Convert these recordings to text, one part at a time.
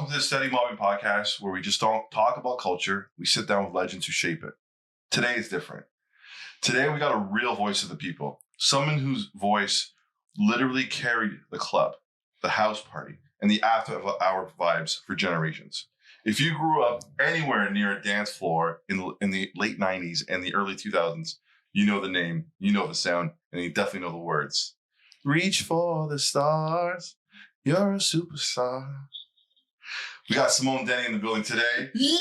Welcome to the Steady Mobbing Podcast, where we just don't talk about culture. We sit down with legends who shape it. Today is different. Today we got a real voice of the people. Someone whose voice literally carried the club, the house party, and the after-hour vibes for generations. If you grew up anywhere near a dance floor in the late 90s and the early 2000s, you know the name, you know the sound, and you definitely know the words. Reach for the stars. You're a superstar. We got Simone Denny in the building today. Yeah!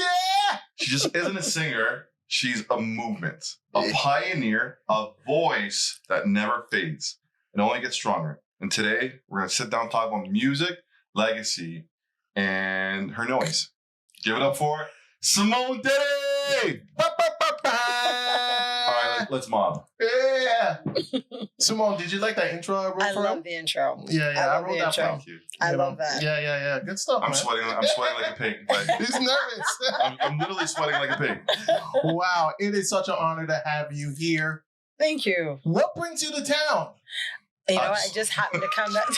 She just isn't a singer. She's a movement, a pioneer, a voice that never fades and only gets stronger. And today, we're going to sit down and talk about music, legacy, and her noise. Give it up for Simone Denny! All right, let's mob. Yeah! Simone, did you like that intro I wrote I for love him? the intro. Yeah, I wrote that for him. Thank you. I love that. Yeah. Good stuff, I'm man. sweating like a pig. Like, He's nervous. I'm literally sweating like a pig. Wow, it is such an honor to have you here. Thank you. What brings you to town? You know what? I just happened to come back.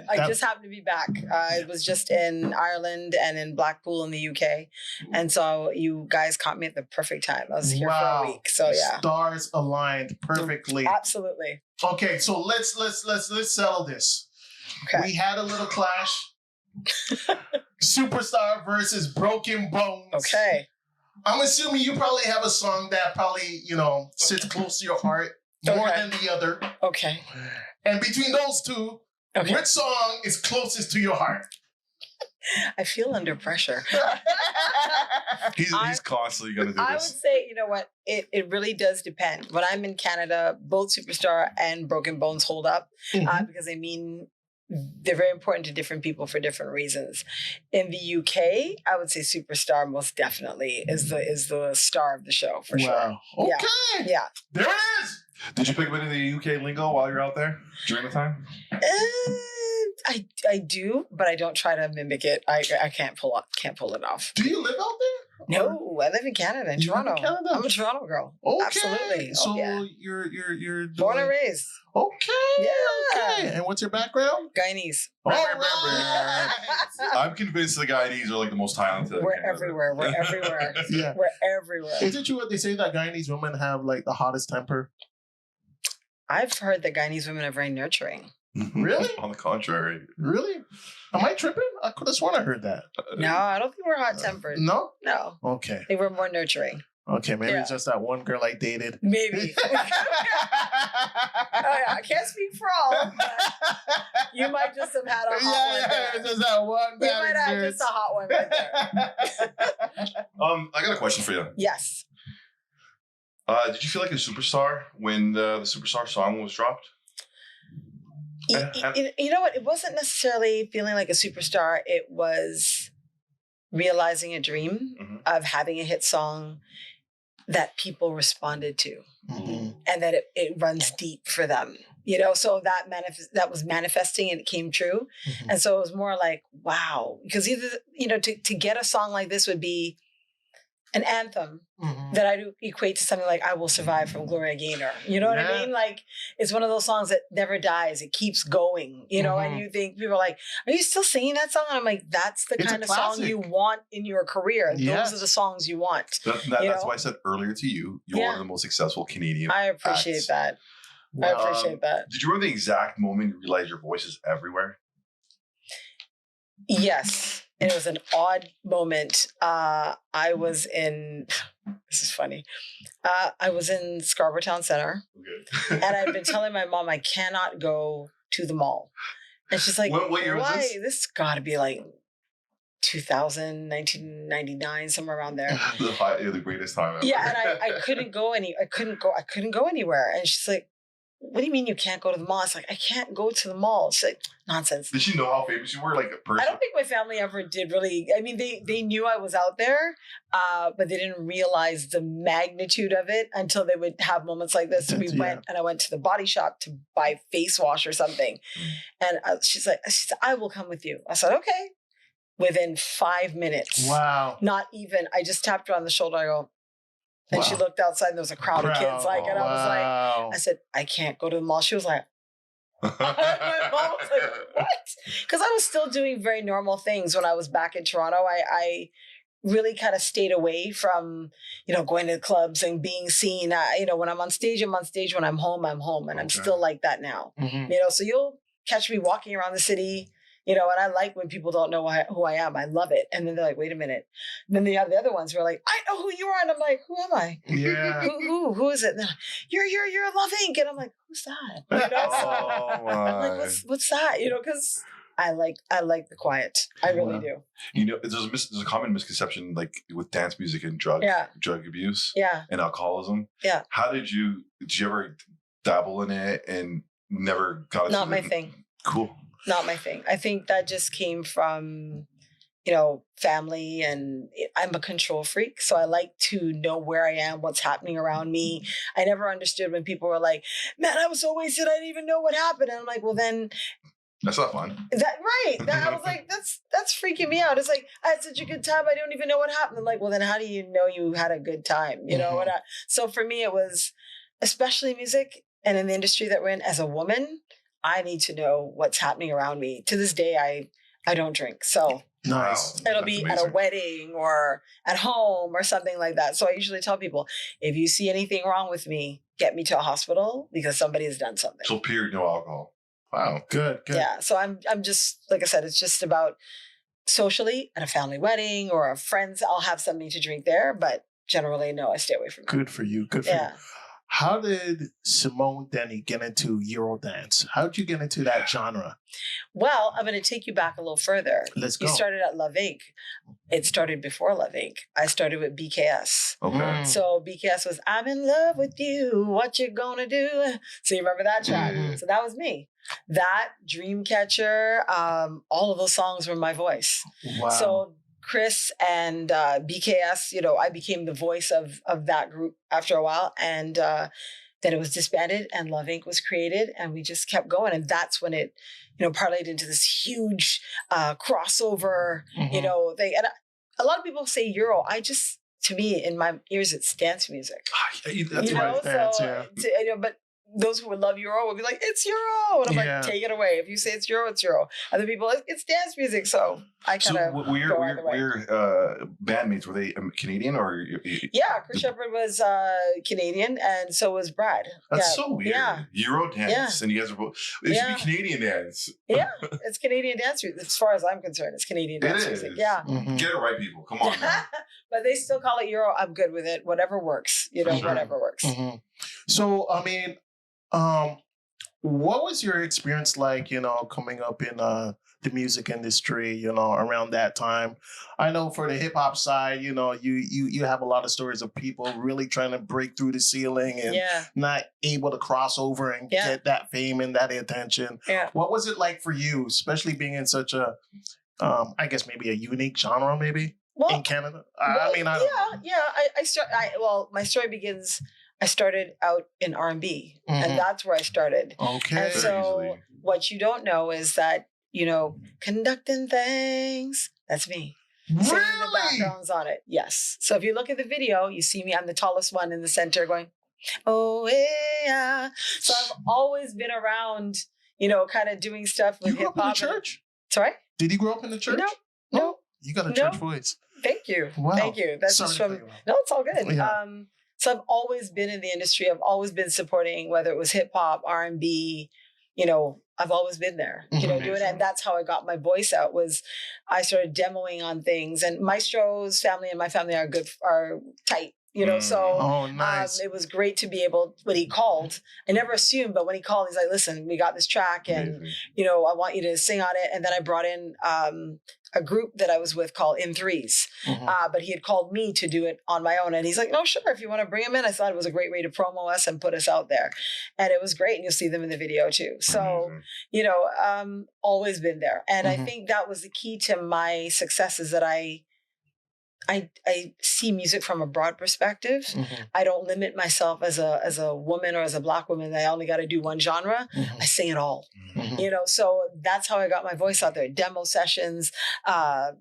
I just happened to be back. I was just in Ireland and in Blackpool in the UK. And so you guys caught me at the perfect time. I was here for a week. So yeah. Stars aligned perfectly. Absolutely. Okay, so let's settle this. Okay. We had a little clash. Superstar versus Broken Bones. Okay. I'm assuming you probably have a song that probably, sits close to your heart more than the other. Okay. And between those two, which song is closest to your heart? I feel under pressure. He's constantly going to do I would this. say, you know what? It really does depend. When I'm in Canada, both Superstar and Broken Bones hold up because they're very important to different people for different reasons. In the UK, I would say Superstar most definitely is the star of the show for sure. Okay. Yeah. There it is. Did you pick up any of the UK lingo while you're out there during the time? I do, but I don't try to mimic it. I can't pull it off. Do you live out there? No, I live in Canada, in Toronto. I'm a Toronto girl. Okay. Absolutely. So yeah. you're Born and raised. Okay. Yeah. Okay. And what's your background? Guyanese. All right. I'm convinced the Guyanese are like the most talented. We're everywhere. We're everywhere. Yeah. We're everywhere. Is it true what they say that Guyanese women have like the hottest temper? I've heard that Guyanese women are very nurturing. Really? On the contrary. Really? Am I tripping? I could have sworn I heard that. No, I don't think we're hot-tempered. No? No. Okay. I think we're more nurturing. Okay, maybe it's just that one girl I dated. Maybe. I can't speak for all, but you might just have had a hot one there. It's just that one. You might have just a hot one right there. I got a question for you. Yes. Did you feel like a superstar when the Superstar song was dropped? You know what? It wasn't necessarily feeling like a superstar. It was realizing a dream of having a hit song that people responded to and that it runs deep for them. So that was manifesting and it came true. And so it was more like, wow, because either, to get a song like this would be an anthem that I do equate to something like I Will Survive from Gloria Gaynor. You know what I mean? Like, it's one of those songs that never dies. It keeps going, and you think, people are like, are you still singing that song? And I'm like, that's the kind of song you want in your career. Yes. Those are the songs you want. That's why I said earlier to you, you're one of the most successful Canadian I appreciate acts. that. I appreciate that. Did you remember the exact moment you realized your voice is everywhere? Yes. It was an odd moment. I was in, this is funny. I was in Scarborough Town Center. Okay. And I'd been telling my mom I cannot go to the mall. And she's like, what year was this? This got to be like 2000, 1999, somewhere around there. The greatest time ever. Yeah, and I couldn't go I couldn't go anywhere. And she's like, what do you mean you can't go to the mall? It's like, I can't go to the mall. She's like, nonsense. Did she know how famous you were, like a person? I don't think my family ever did really. I mean, they knew I was out there, but they didn't realize the magnitude of it until they would have moments like this. So I went to the body shop to buy face wash or something. And she said, I will come with you. I said, okay. Within 5 minutes. Wow. Not even, I just tapped her on the shoulder. I go, and she looked outside and there was a crowd of kids. And I was like, I said, I can't go to the mall. She was like, My mom was like, what? Because I was still doing very normal things when I was back in Toronto. I really kind of stayed away from, going to clubs and being seen. When I'm on stage, I'm on stage. When I'm home, I'm home. And I'm still like that now. So you'll catch me walking around the city, and I like when people don't know who I am. I love it. And then they're like, wait a minute. And then you have the other ones who are like, I know who you are. And I'm like, who am I? Yeah. Who is it? And like, you're Love Inc. And I'm like, who's that? I'm like, what's that? Because I like the quiet. I really do. There's a common misconception like with dance music and drug abuse and alcoholism. Yeah. Did you ever dabble in it and never got into Not my thing. Cool. Not my thing. I think that just came from, family, and I'm a control freak. So I like to know where I am, what's happening around me. I never understood when people were like, man, I was so wasted, I didn't even know what happened. And I'm like, well, then that's not fun. I was like, that's freaking me out. It's like, I had such a good time, I don't even know what happened. I'm like, well, then how do you know you had a good time? So for me, it was, especially music and in the industry that we're in, as a woman, I need to know what's happening around me. To this day, I don't drink. So nice. It'll be amazing. At a wedding or at home or something like that. So I usually tell people, if you see anything wrong with me, get me to a hospital because somebody has done something. So period, no alcohol. Wow. Good. Yeah. So I'm just, like I said, it's just about socially at a family wedding or a friend's, I'll have something to drink there, but generally, no, I stay away from it. Good for you. Good for you. How did Simone Denny get into Eurodance? How did you get into that genre? Well, I'm going to take you back a little further. Let's go. You started at Love Inc. It started before Love Inc. I started with BKS. Okay. So BKS was, I'm in love with you. What you gonna do? So you remember that track? So that was me. That, Dreamcatcher, all of those songs were my voice. Wow. So Chris and BKS, I became the voice of that group after a while. And then it was disbanded and Love Inc. was created and we just kept going. And that's when it, parlayed into this huge crossover, thing. And a lot of people say Euro. To me, in my ears, it's dance music. That's right. Dance, but those who would love Euro would be like, it's Euro. And I'm like, take it away. If you say it's Euro, it's Euro. Other people, it's dance music. So I kind of were your bandmates, were they Canadian or? Yeah, Chris Shepherd was Canadian and so was Brad. That's so weird. Yeah. Euro dance and you guys are both, it should be Canadian dance. Yeah, it's Canadian dance music. As far as I'm concerned, it's Canadian dance music. Yeah. Get it right, people. Come on now. But they still call it Euro. I'm good with it. Whatever works. Whatever works. So, I mean, what was your experience like, coming up in the music industry, around that time? I know for the hip hop side, you have a lot of stories of people really trying to break through the ceiling and not able to cross over and get that fame and that attention. Yeah. What was it like for you, especially being in such a, I guess maybe a unique genre, maybe in Canada? My story begins. I started out in R&B, and that's where I started. Okay. And so what you don't know is that, conducting things, that's me. Really? Singing the backgrounds on it. Yes. So if you look at the video, you see me, I'm the tallest one in the center going, oh, yeah. So I've always been around, kind of doing stuff with hip hop. You grew up in the church? Sorry? Did you grow up in the church? No. You got a church voice. Thank you. Wow. Thank you. That's just from, no, it's all good. Yeah. So I've always been in the industry. I've always been supporting, whether it was hip hop, R&B, I've always been there, doing it. And that's how I got my voice out, was I started demoing on things, and Maestro's family and my family are tight. So nice. It was great to be able, when he called, I never assumed, but when he called, he's like, listen, we got this track and, I want you to sing on it. And then I brought in a group that I was with called In Threes. But he had called me to do it on my own. And he's like, no, sure, if you want to bring him in. I thought it was a great way to promo us and put us out there. And it was great. And you'll see them in the video too. So, always been there. And I think that was the key to my success, is that I see music from a broad perspective. I don't limit myself as a woman or as a Black woman. I only got to do one genre. I sing it all, so that's how I got my voice out there. Demo sessions,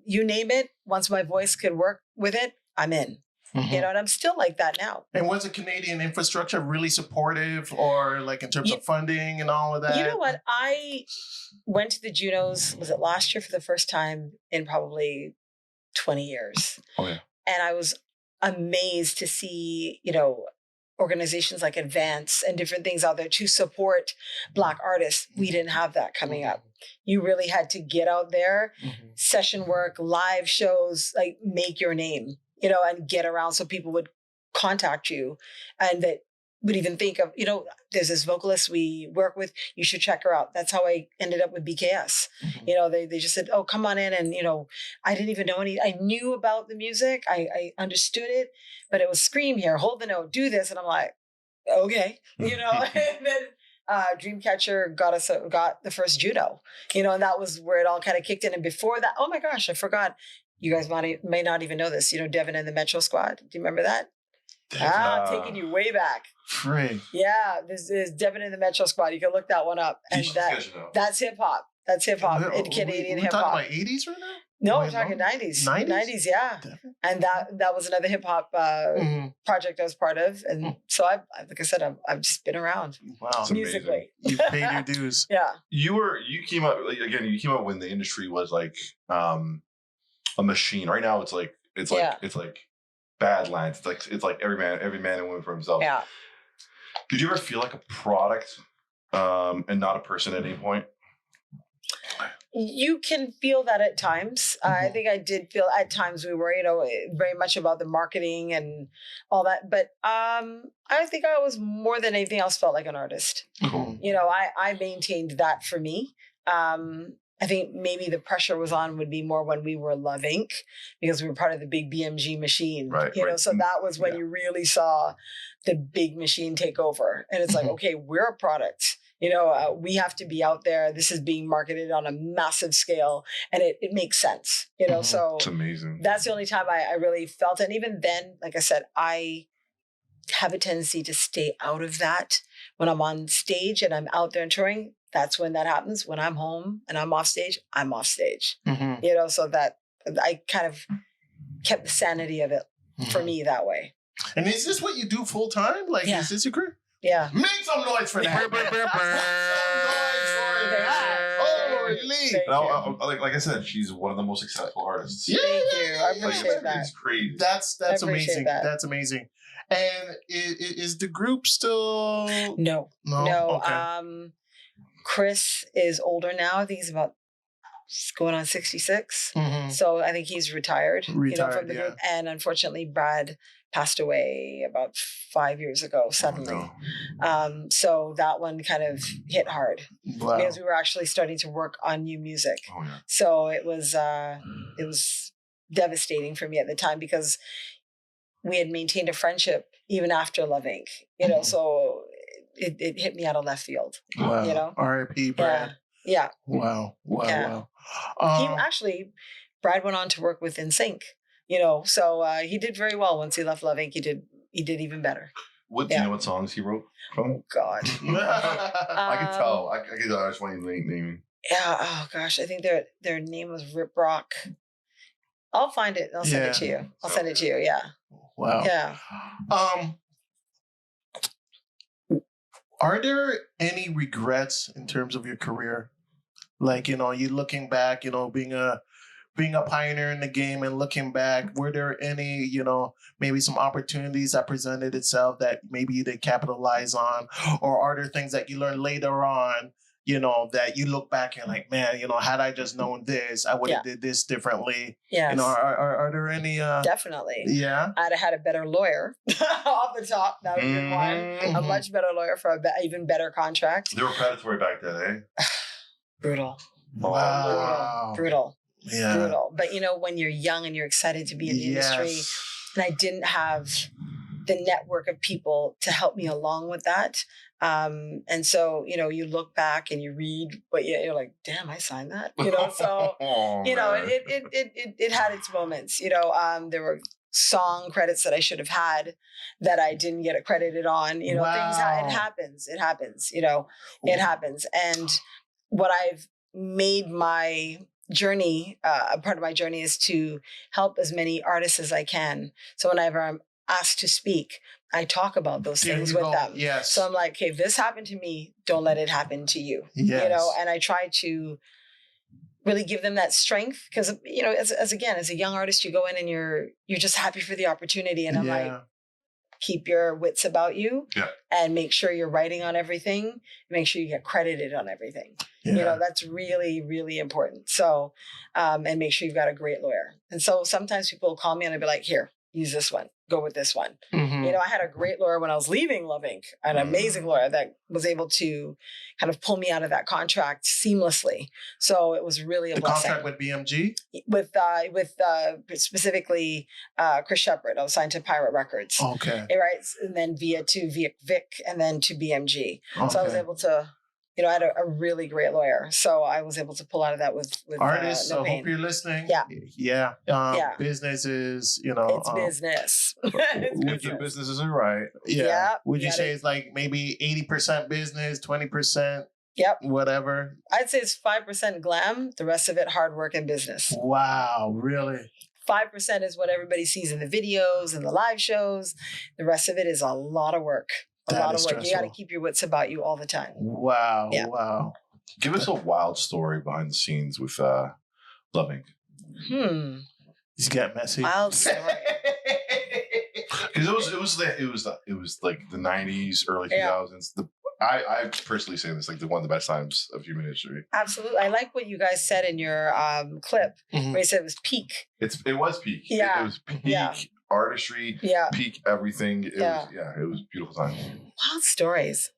you name it. Once my voice could work with it, I'm in. Mhm. You know, and I'm still like that now. And was the Canadian infrastructure really supportive, or like in terms of funding and all of that? You know what? I went to the Junos, was it last year, for the first time in probably 20 years. Oh, yeah. And I was amazed to see, you know, organizations like Advance and different things out there to support Black artists. We didn't have that coming up. You really had to get out there, session work, live shows, like make your name, you know, and get around so people would contact you and that would even think of, you know, there's this vocalist we work with, you should check her out. That's how I ended up with BKS. You know, they just said, oh, come on in. And, you know, I didn't even know I knew about the music. I understood it, but it was scream here, hold the note, do this. And I'm like, okay, you know, and then Dreamcatcher got the first judo, you know, and that was where it all kind of kicked in. And before that, oh my gosh, I forgot. You guys may not even know this, you know, Devin and the Metro Squad. Do you remember that? Taking you way back. Frig. Yeah, this is Devin and the Metro Squad. You can look that one up. And that's hip hop. That's hip hop. Canadian hip hop. We're talking about 80s right now? No, we're talking 90s. 90s, yeah. Definitely. And that was another hip hop project I was part of. And so I like I said, I've just been around. Wow. Musically. You've paid your dues. Yeah. You came up, like, again, you came up when the industry was like a machine. Right now it's like Badlands. It's like every man and woman for himself. Yeah. Did you ever feel like a product and not a person at any point? You can feel that at times. I think I did feel at times we were, you know, very much about the marketing and all that. But I think I was more than anything else felt like an artist. Cool. You know, I maintained that for me. I think maybe the pressure was on would be more when we were Love Inc. because we were part of the big BMG machine. Right, you know, so that was when you really saw the big machine take over. And it's like, okay, we're a product. You know, we have to be out there. This is being marketed on a massive scale and it makes sense, you know, so it's amazing. That's the only time I really felt it. And even then, like I said, I have a tendency to stay out of that when I'm on stage and I'm out there and touring. That's when that happens. When I'm home and I'm off stage, I'm off stage, you know, so that I kind of kept the sanity of it for me that way. And is this what you do full time? Like, is this your career? Yeah. Make some noise for that. Make some noise for that. Like I said, she's one of the most successful artists. Thank you. I appreciate that. It's crazy. That's amazing. That's amazing. And is the group still? No. Okay. Chris is older now. I think he's about going on 66. So I think he's retired you know, from the group. And unfortunately, Brad passed away about 5 years ago suddenly. So that one kind of hit hard because we were actually starting to work on new music. So it was devastating for me at the time because we had maintained a friendship even after Love Inc. You know, so it hit me out of left field. Wow. You know, R.I.P. Brad. Yeah. Wow. He actually, Brad went on to work with NSYNC. You know, so he did very well once he left Love Inc. He did even better. Do you know what songs he wrote from? Oh God, I can tell. I just want you to name. Yeah. Oh gosh, I think their name was Rip Rock. I'll find it. I'll send it to you. I'll send it to you. Yeah. Wow. Yeah. Are there any regrets in terms of your career? Like, you know, you looking back, you know, being a pioneer in the game and looking back, were there any, you know, maybe some opportunities that presented itself that maybe you didn't capitalize on? Or are there things that you learned later on, you know, that you look back and like, man, you know, had I just known this, I would have did this differently. Yes. You know, are there any? Definitely. Yeah. I'd have had a better lawyer off the top. That would have been one. A much better lawyer for an even better contract. They were predatory back then, eh? Brutal. Wow. Brutal. Yeah. Brutal. But, you know, when you're young and you're excited to be in the industry, and I didn't have the network of people to help me along with that. And so, you know, you look back and you read, but you're like, damn, I signed that, you know? So, you know, it had its moments, you know, there were song credits that I should have had that I didn't get accredited on, you know, things, it happens, you know, it happens. And what I've made my journey, part of my journey is to help as many artists as I can. So whenever I'm asked to speak, I talk about those things with them. Yes. So I'm like, okay, this happened to me. Don't let it happen to you. Yes. You know, and I try to really give them that strength because, you know, as a young artist, you go in and you're just happy for the opportunity. And I'm like, keep your wits about you and make sure you're writing on everything. Make sure you get credited on everything. Yeah. You know, that's really, really important. So, and make sure you've got a great lawyer. And so sometimes people will call me and I'll be like, here, use this one. Go with this one. Mm-hmm. You know, I had a great lawyer when I was leaving Love Inc., an amazing lawyer that was able to kind of pull me out of that contract seamlessly. So it was really a blessing. The contract with BMG? With specifically Chris Shepard. I was signed to Pirate Records. Okay. Right. And then to Vic, and then to BMG. Okay. So I was able to, you know, I had a really great lawyer. So I was able to pull out of that with artists. I hope you're listening. Yeah. Businesses, you know. It's business. If the business isn't right. Yeah. Would you say it's like maybe 80% business, 20%? Yep. Whatever. I'd say it's 5% glam, the rest of it hard work and business. Wow, really? 5% is what everybody sees in the videos and the live shows. The rest of it is a lot of work. A lot of work. Stressful. You got to keep your wits about you all the time. Wow. Yeah. Wow. Give us a wild story behind the scenes with Love Inc. He's getting messy. Wild story. Because it was like the 90s, early 2000s. I personally say this, like one of the best times of human history. Absolutely. I like what you guys said in your clip where you said it was peak. It was peak. Yeah. It was peak artistry, peak everything. It was a beautiful time. Wild stories.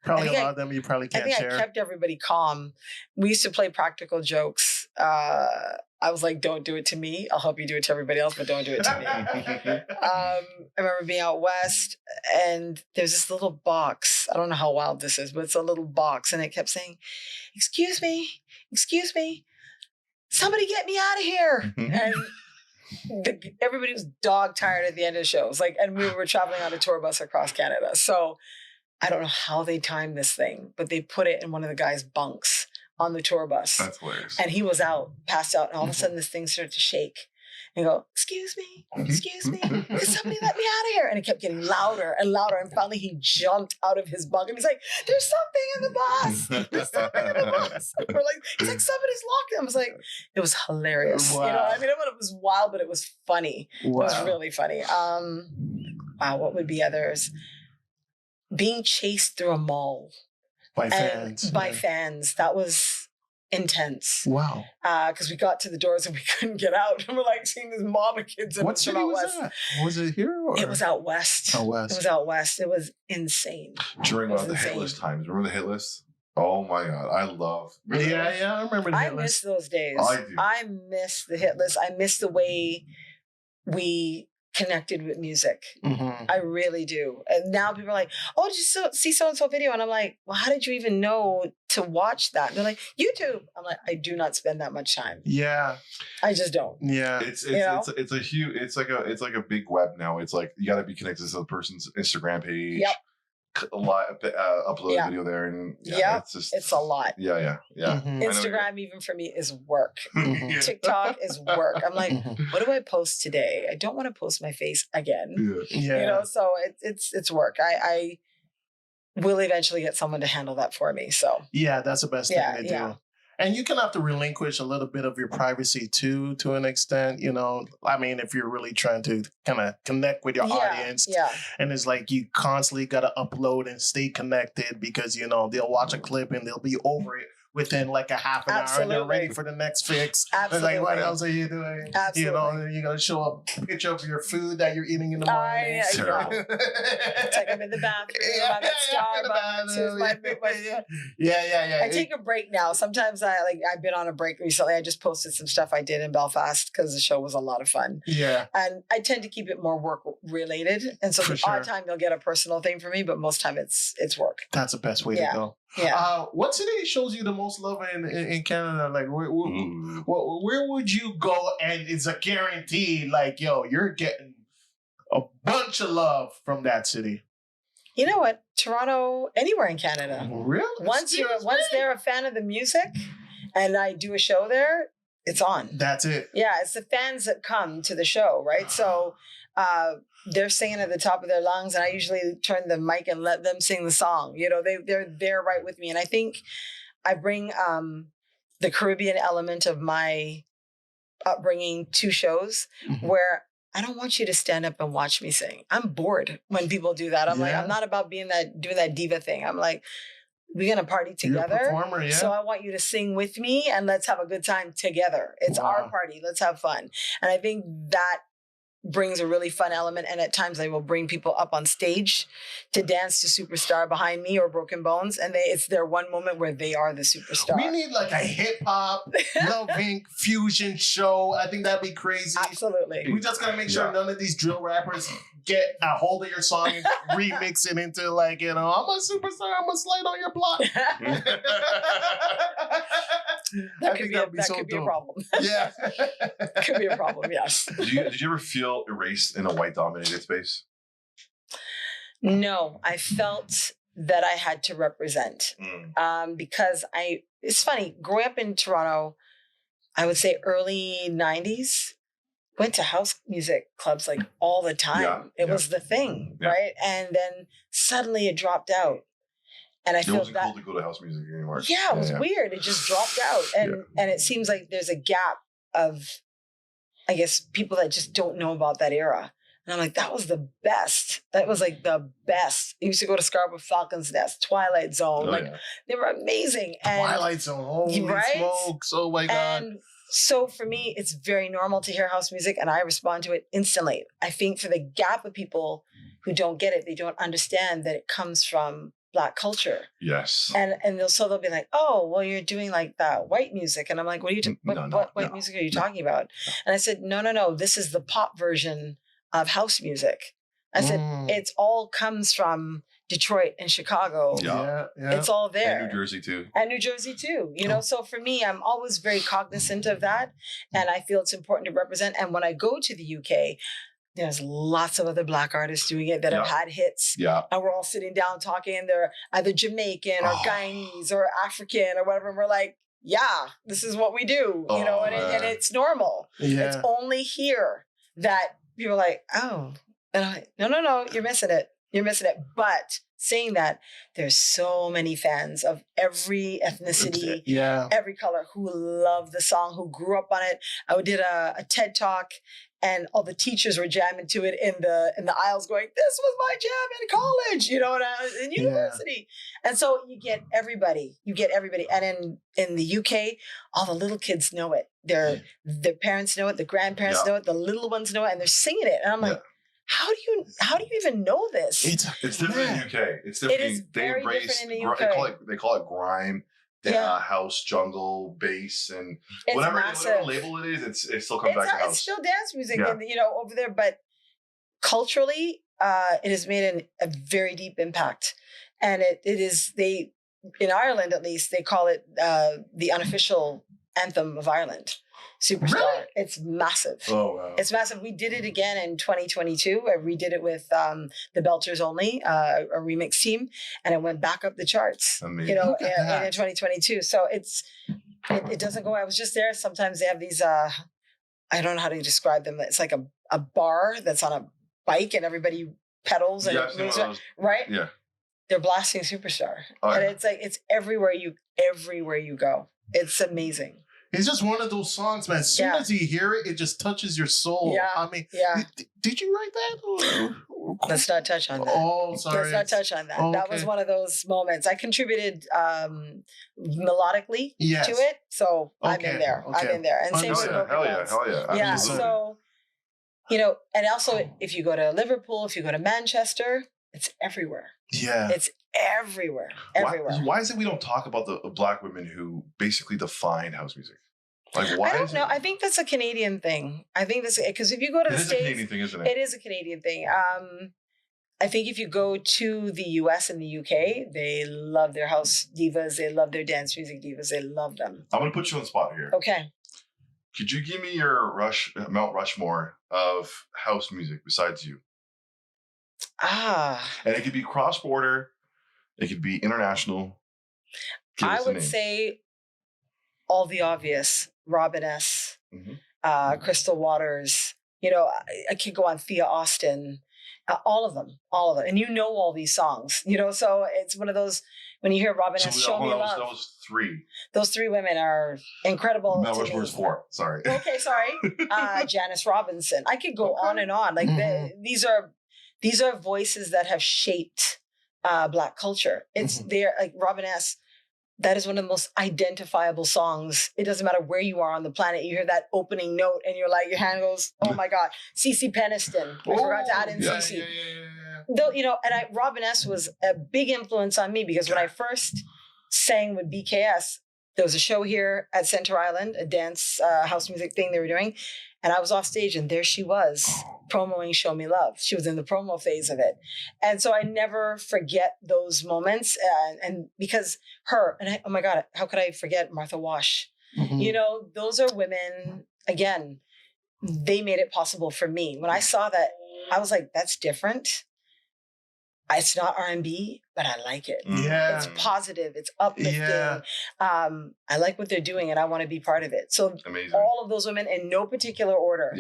Probably a lot of them you probably can't share. I kept everybody calm. We used to play practical jokes. I was like, don't do it to me. I'll help you do it to everybody else, but don't do it to me. I remember being out west and there's this little box. I don't know how wild this is, but it's a little box. And it kept saying, excuse me, somebody get me out of here. And everybody was dog tired at the end of the show. It was like, and we were traveling on a tour bus across Canada. So I don't know how they timed this thing, but they put it in one of the guys' bunks on the tour bus. That's hilarious. And he was passed out. And all of a sudden this thing started to shake and go, excuse me, could somebody let me out of here? And it kept getting louder and louder. And finally he jumped out of his bunk and he's like, there's something in the bus. There's something in the bus. And we're like, he's like, somebody's locked. I was like, it was hilarious. Wow. You know, I mean, it was wild, but it was funny. Wow. It was really funny. Wow, what would be others? Being chased through a mall. By fans. Fans. That was intense. Wow. Because we got to the doors and we couldn't get out. And we're like seeing this mob of kids. What city was that? Was it here? Or? It was out west. Out west. It was out west. It was insane. During one of the hit list times. Remember the hit list? Oh my God. I love. Yeah. I remember the hit list. I miss those days. I do. I miss the hit list. I miss the way we connected with music. I really do. And now people are like, oh, did you see so-and-so video? And I'm like, well, how did you even know to watch that? They're like, YouTube. I'm like, I do not spend that much time. Yeah. I just don't. Yeah. It's a huge, it's like a big web now. It's like, you got to be connected to the person's Instagram page. Yep. Upload a video there, and it's a lot. Yeah. Instagram, even for me, is work. TikTok is work. I'm like, what do I post today? I don't want to post my face again. Yeah. You know, so it's work. I will eventually get someone to handle that for me. So yeah, that's the best thing to do. And you can have to relinquish a little bit of your privacy too, to an extent, you know. I mean, if you're really trying to kind of connect with your audience. Yeah. And it's like you constantly got to upload and stay connected because, you know, they'll watch a clip and they'll be over it within like a half an hour and they're ready for the next fix. Absolutely. Like, what else are you doing? Absolutely. You know, you're going to show a picture of your food that you're eating in the morning. It's like I'm in the bathroom. I'm at Starbucks. Here's my Yeah. I take a break now. Sometimes I've been on a break recently. I just posted some stuff I did in Belfast because the show was a lot of fun. Yeah. And I tend to keep it more work related. And so odd time you'll get a personal thing from me, but most time it's work. That's the best way to go. Yeah. What city shows you the most love in Canada? Like, where would you go? And it's a guarantee. Like, yo, you're getting a bunch of love from that city. You know what? Toronto, anywhere in Canada. Really? Once they're a fan of the music, and I do a show there, it's on. That's it. Yeah, it's the fans that come to the show, right? So they're singing at the top of their lungs, and I usually turn the mic and let them sing the song. You know, they're there right with me. And I think I bring the Caribbean element of my upbringing to shows where I don't want you to stand up and watch me sing. I'm bored when people do that. I'm like, I'm not about doing that diva thing. I'm like, we're going to party together. You're a performer, yeah. So I want you to sing with me and let's have a good time together. It's our party. Let's have fun. And I think that brings a really fun element. And at times I will bring people up on stage to dance to Superstar behind me or Broken Bones. And it's their one moment where they are the superstar. We need like a hip hop, Love Inc. fusion show. I think that'd be crazy. Absolutely. We just gotta make sure none of these drill rappers get a hold of your song and remix it into like, you know, I'm a superstar, I'm gonna slide on your block. That could be a problem. Yeah. Could be a problem, yes. Did you ever feel erased in a white dominated space? No, I felt that I had to represent because it's funny, growing up in Toronto, I would say early 90s, went to house music clubs like all the time. It was the thing, right? And then suddenly it dropped out. And I feel wasn't cool to go to house music anymore. Yeah, it was weird. It just dropped out. And it seems like there's a gap of, I guess, people that just don't know about that era. And I'm like, that was the best. That was like the best. I used to go to Scarborough, Falcon's Nest, Twilight Zone. They were amazing. And Twilight Zone, holy smokes. Oh my God. And so for me, it's very normal to hear house music and I respond to it instantly. I think for the gap of people who don't get it, they don't understand that it comes from Black culture. Yes. And they'll be like, oh, well, you're doing like that white music. And I'm like, what white music are you talking about? And I said, no, this is the pop version of house music. I said, it's all comes from Detroit and Chicago. Yeah. It's all there. And New Jersey too. You know, so for me, I'm always very cognizant of that. And I feel it's important to represent. And when I go to the UK, there's lots of other Black artists doing it that have had hits. Yeah. And we're all sitting down talking and they're either Jamaican or Guyanese or African or whatever. And we're like, yeah, this is what we do, you know, and it's normal. Yeah. It's only here that people are like, oh, and I'm like, no, you're missing it. You're missing it. But saying that, there's so many fans of every ethnicity, every color who love the song, who grew up on it. I did a TED Talk and all the teachers were jamming to it in the aisles going, this was my jam in college, you know, in university. And so you get everybody. And in the UK, all the little kids know it. Their parents know it, the grandparents know it, the little ones know it, and they're singing it. And I'm like, how do you even know this? It's different in the UK. It's different. It is very different in the UK. They call it grime, house, jungle, bass, and it's whatever massive. label it is. It still comes back to house. It's still dance music, and, you know, over there. But culturally, it has made a very deep impact, and it is in Ireland at least they call it the unofficial anthem of Ireland. Superstar. Really? It's massive. Oh, wow. It's massive. We did it again in 2022. I redid it with the Belters Only, a remix team, and it went back up the charts. Amazing. You know, in 2022. So it doesn't go. I was just there. Sometimes they have these. I don't know how to describe them. It's like a bar that's on a bike, and everybody pedals and it moves around, right? Yeah. They're blasting Superstar, and it's like it's everywhere you go. It's amazing. It's just one of those songs, man. As soon as you hear it, it just touches your soul. Yeah. I mean, did you write that? Let's not touch on that. Oh, sorry. Let's not touch on that. Oh, that was one of those moments. I contributed melodically to it. So I'm in there. I'm in there. And same with hell yeah. Yeah. Absolutely. So, you know, and also if you go to Liverpool, if you go to Manchester, it's everywhere. Yeah. It's everywhere. Why is it we don't talk about the Black women who basically defined house music? Like, why? I don't know. I think that's a Canadian thing. I think that's because if you go to the States, it is a Canadian thing, isn't it? It is a Canadian thing. I think if you go to the US and the UK, they love their house divas. They love their dance music divas. They love them. I'm going to put you on the spot here. Okay. Could you give me your Mount Rushmore of house music besides you? And it could be cross-border. It could be international. I would say all the obvious, Robin S., Crystal Waters, I could go on, Thea Austin, all of them. And you know all these songs, so it's one of those, when you hear Robin S., Show Me Love. Those three. Those three women are incredible. Mount Rushmore's 4. Sorry. Okay, sorry. Janice Robinson. I could go on and on. Like these are voices that have shaped Black culture. They're like Robin S., that is one of the most identifiable songs. It doesn't matter where you are on the planet. You hear that opening note and you're like, your hand goes, oh my God. CeCe Peniston. I forgot to add in CeCe. Yeah. Though, Robin S. was a big influence on me because when I first sang with BKS, there was a show here at Center Island, a dance house music thing they were doing. And I was off stage and there she was promoing Show Me Love. She was in the promo phase of it. And so I never forget those moments. And because her, oh my God, how could I forget Martha Wash? Those are women, again, they made it possible for me. When I saw that, I was like, that's different. It's not R&B, but I like it. Yeah. It's positive. It's uplifting. Yeah. I like what they're doing and I want to be part of it. So amazing. All of those women in no particular order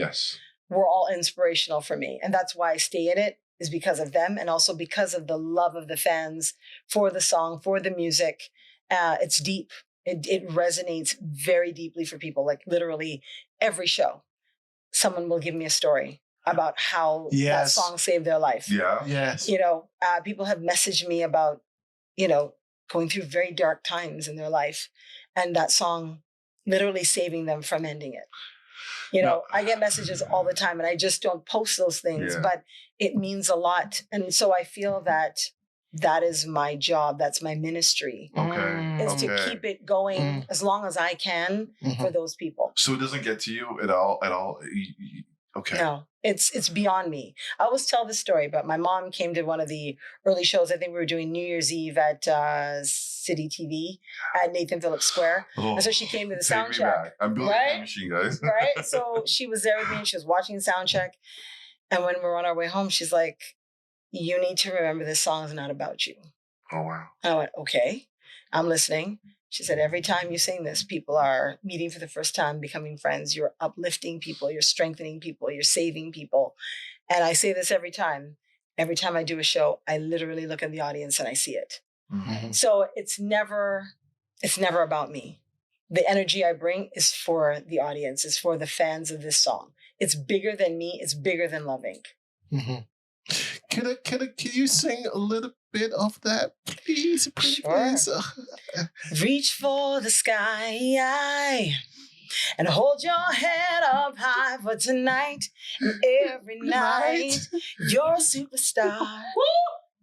were all inspirational for me. And that's why I stay in it, is because of them and also because of the love of the fans for the song, for the music. It's deep. It resonates very deeply for people. Like literally every show, someone will give me a story about how that song saved their life. Yeah. Yes. People have messaged me about, going through very dark times in their life and that song literally saving them from ending it. I get messages all the time and I just don't post those things, but it means a lot. And so I feel that is my job. That's my ministry. Is to keep it going as long as I can for those people. So it doesn't get to you at all? Okay. No, it's beyond me. I always tell this story, but my mom came to one of the early shows. I think we were doing New Year's Eve at City TV at Nathan Phillips Square. And so she came to the sound check. I'm building a machine, guys. Right? So she was there with me and she was watching the sound check. And when we were on our way home, she's like, you need to remember this song is not about you. Oh, wow. And I went, okay, I'm listening. She said, every time you sing this, people are meeting for the first time, becoming friends. You're uplifting people. You're strengthening people. You're saving people. And I say this every time. Every time I do a show, I literally look in the audience and I see it. So it's never about me. The energy I bring is for the audience. It's for the fans of this song. It's bigger than me. It's bigger than Love Inc. Can you sing a little bit of that, please? Please. Reach for the sky and hold your head up high for tonight and every night. You're a superstar.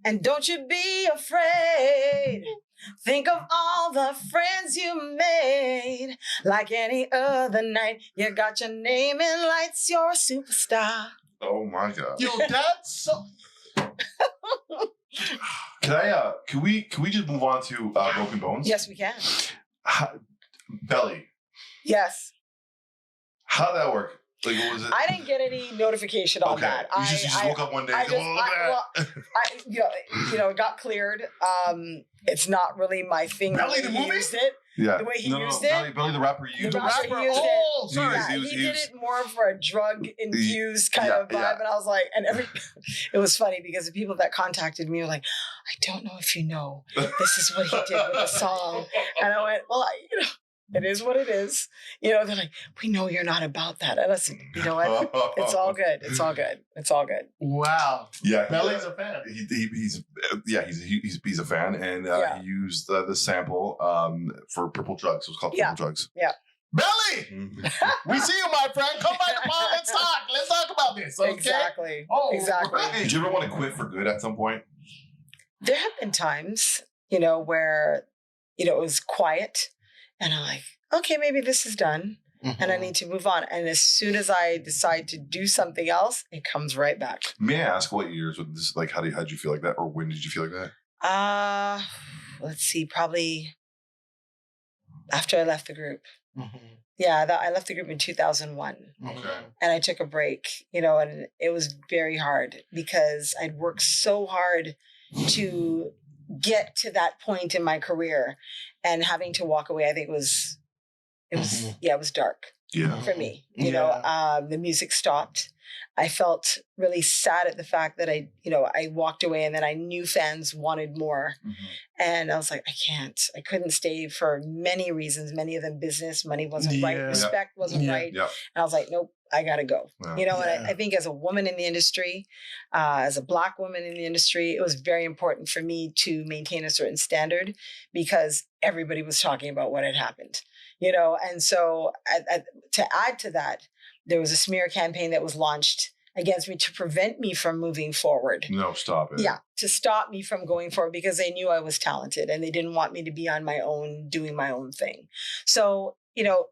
And don't you be afraid. Think of all the friends you made. Like any other night, you got your name in lights. You're a superstar. Oh my God. Yo, that's so... Can we just move on to Broken Bones? Yes, we can. Belly. Yes. How did that work? Like, what was it? I didn't get any notification on that. You just woke up one day. It got cleared. It's not really my thing. Belly the movie? Used it. Yeah. The way he used it. Belly the rapper used it. Oh, sorry. He did it more for a drug-infused kind of vibe. And I was like, it was funny because the people that contacted me were like, I don't know if you know, this is what he did with the song. And I went, well, it is what it is. They're like, we know you're not about that. And I said, you know what? It's all good. It's all good. It's all good. Wow. Yeah. Belly's a fan. He's a fan. And he used the sample for Purple Drugs. It was called Purple Drugs. Yeah. Belly! We see you, my friend. Come by the pod. Let's talk. Let's talk about this. Okay? Exactly. Exactly. Right. Did you ever want to quit for good at some point? There have been times, where, it was quiet. And I'm like, okay, maybe this is done and I need to move on. And as soon as I decide to do something else, it comes right back. May I ask what years with this, like, how did you feel like that? Or when did you feel like that? Let's see, probably after I left the group. Yeah, I left the group in 2001. Okay. And I took a break, and it was very hard because I'd worked so hard to get to that point in my career, and having to walk away, I think was It was, it was dark Yeah. for me. You know, the music stopped. I felt really sad at the fact that I walked away, and then I knew fans wanted more. And I was like, I couldn't stay for many reasons. Many of them business, money wasn't right, respect wasn't right. And I was like, nope, I gotta go. You know, and I think as a woman in the industry, as a Black woman in the industry, it was very important for me to maintain a certain standard because everybody was talking about what had happened. You know, and so to add to that, there was a smear campaign that was launched against me to prevent me from moving forward. No, stop it. Yeah, to stop me from going forward because they knew I was talented and they didn't want me to be on my own, doing my own thing. So, you know,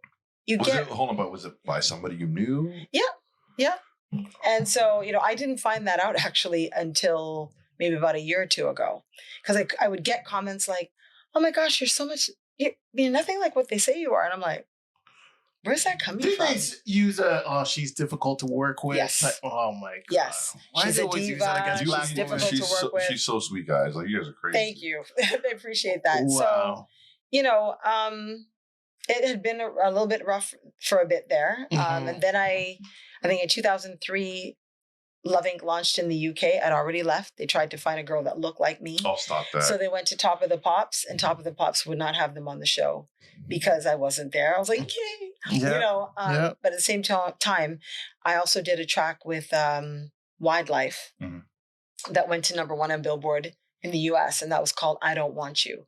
hold on, but was it by somebody you knew? Yeah. And so, you know, I didn't find that out actually until maybe about a year or two ago. Because I would get comments like, oh my gosh, you're nothing like what they say you are. And I'm like, where's that coming from? Did they use she's difficult to work with? Yes. Oh my God. Yes. Why she's do a always use that diva. against She's Black women? difficult to work with. She's so sweet, guys. Like, you guys are crazy. Thank you. I appreciate that. Wow. So, you know, it had been a little bit rough for a bit there. And then I think in 2003, Love Inc. launched in the UK. I'd already left. They tried to find a girl that looked like me. Oh, stop that. So they went to Top of the Pops, and Top of the Pops would not have them on the show because I wasn't there. I was like, yay. You know, but at the same time, I also did a track with Wildlife that went to #1 on Billboard in the US, and that was called I Don't Want You.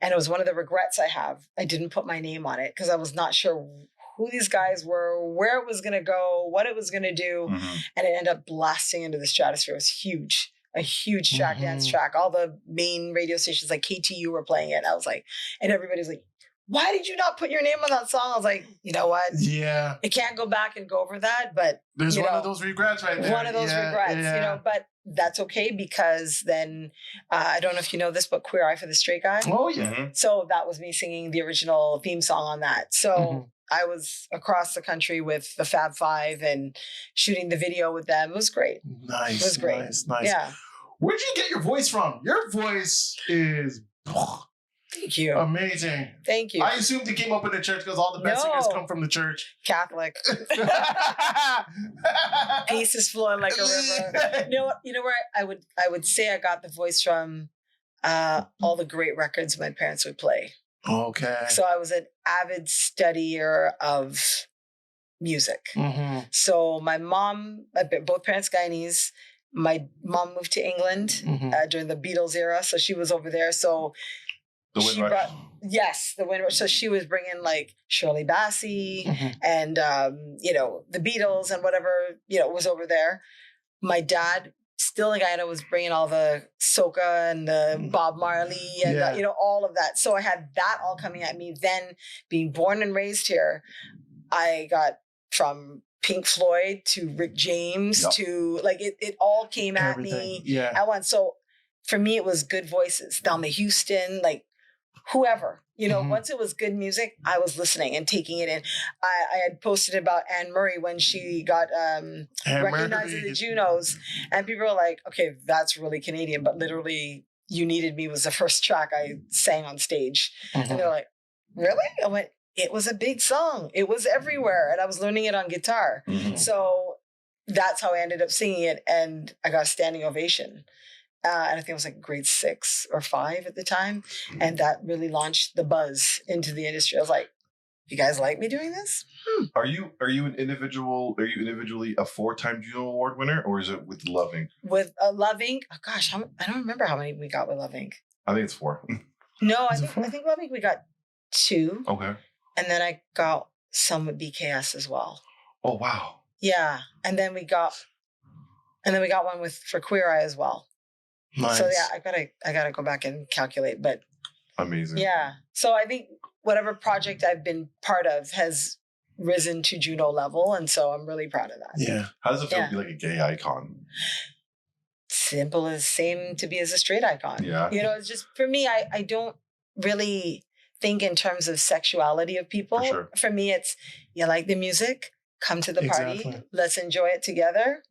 And it was one of the regrets I have. I didn't put my name on it because I was not sure who these guys were, where it was going to go, what it was going to do. And it ended up blasting into the stratosphere. It was huge, a huge track, dance track. All the main radio stations like KTU were playing it. And I was like, and everybody's like, why did you not put your name on that song? I was like, you know what? Yeah. I can't go back and go over that, but there's one of those regrets right there. One of those regrets, you know, but that's okay because then, I don't know if you know this, but Queer Eye for the Straight Guy. Oh, yeah. So that was me singing the original theme song on that. So I was across the country with the Fab Five and shooting the video with them. It was great. Nice. It was great. Nice. Yeah. Where'd you get your voice from? Your voice is Thank you. amazing. Thank you. I assumed you came up in the church because all the best singers come from the church. Catholic. Peace is flowing like a river. You know where I would say I got the voice from all the great records my parents would play. Okay. So I was an avid studier of music. So my mom, both parents Guyanese. My mom moved to England during the Beatles era, so she was over there. So the Windrush. The Windrush. So she was bringing like Shirley Bassey and you know, the Beatles and whatever, you know, was over there. My dad, still in Guyana, was bringing all the soca and the Bob Marley and you know, all of that. So I had that all coming at me. Then being born and raised here, I got from Pink Floyd to Rick James to like it all came at me at once. So for me, it was good voices, Thelma Houston, like whoever, you know, once it was good music, I was listening and taking it in. I had posted about Anne Murray when she got recognized at the Junos, and people were like, okay, that's really Canadian, but literally You Needed Me was the first track I sang on stage. And they're like, really? I went, it was a big song. It was everywhere. And I was learning it on guitar. So that's how I ended up singing it. And I got a standing ovation. And I think it was like grade 6 or 5 at the time. And that really launched the buzz into the industry. I was like, you guys like me doing this? Are you individually a 4-time Juno Award winner, or is it with Love Inc.? With Love Inc.? Oh gosh, I don't remember how many we got with Love Inc. I think it's 4. No, I think Love Inc. we got 2. Okay. And then I got some with BKS as well. Oh wow. Yeah. And then we got one for Queer Eye as well. Nice. So yeah, I gotta go back and calculate, but amazing. Yeah. So I think whatever project I've been part of has risen to Juno level, and so I'm really proud of that. Yeah. How does it feel to be like a gay icon? Simple as same to be as a straight icon. Yeah. You know, it's just for me, I don't really think in terms of sexuality of people. For me, it's you like the music, come to the party, let's enjoy it together.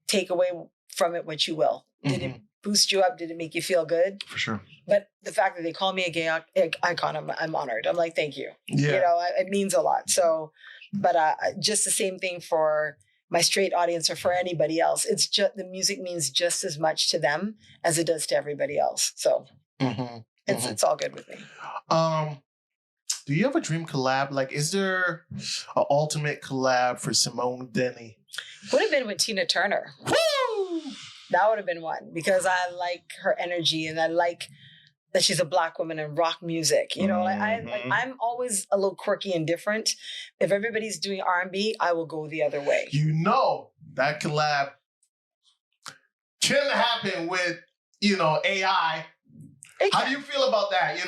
Take away from it what you will. Did it boost you up? Did it make you feel good? For sure. But the fact that they call me a gay icon, I'm honored. I'm like, thank you. Yeah. You know, it means a lot. So, but just the same thing for my straight audience or for anybody else. It's just the music means just as much to them as it does to everybody else. So it's all good with me. Do you have a dream collab? Like, is there an ultimate collab for Simone Denny? Would have been with Tina Turner. Woo! That would have been one because I like her energy and I like that she's a Black woman in rock music. You know, I'm always a little quirky and different. If everybody's doing R&B, I will go the other way. You know that collab can happen with, AI. How do you feel about that?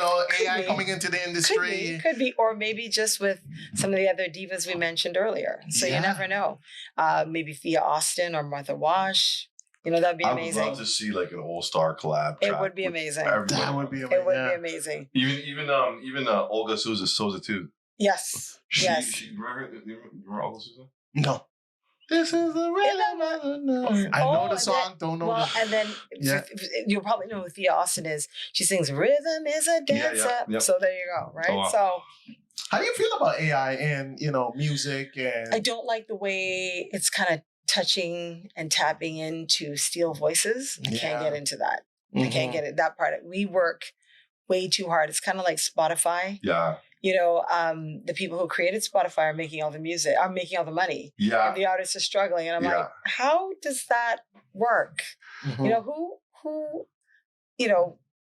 AI coming into the industry. Could be. Or maybe just with some of the other divas we mentioned earlier. So you never know. Maybe Thea Austin or Martha Wash. That'd be amazing. I would love to see like an all-star collab. It would be amazing. That would be amazing. It would be amazing. Even Olga Souza too. Yes. Remember Olga Souza? No. This is the rhythm. I know the song, don't know and then you'll probably know who Thea Austin is. She sings "Rhythm is a Dancer." Yep. So there you go, right? Oh, wow. So, how do you feel about AI and music? And I don't like the way it's kind of touching and tapping into steel voices. I can't get into that. I can't get it. That part. We work way too hard. It's kind of like Spotify. Yeah. The people who created Spotify are making all the music, are making all the money. Yeah. And the artists are struggling. And I'm like, how does that work? Who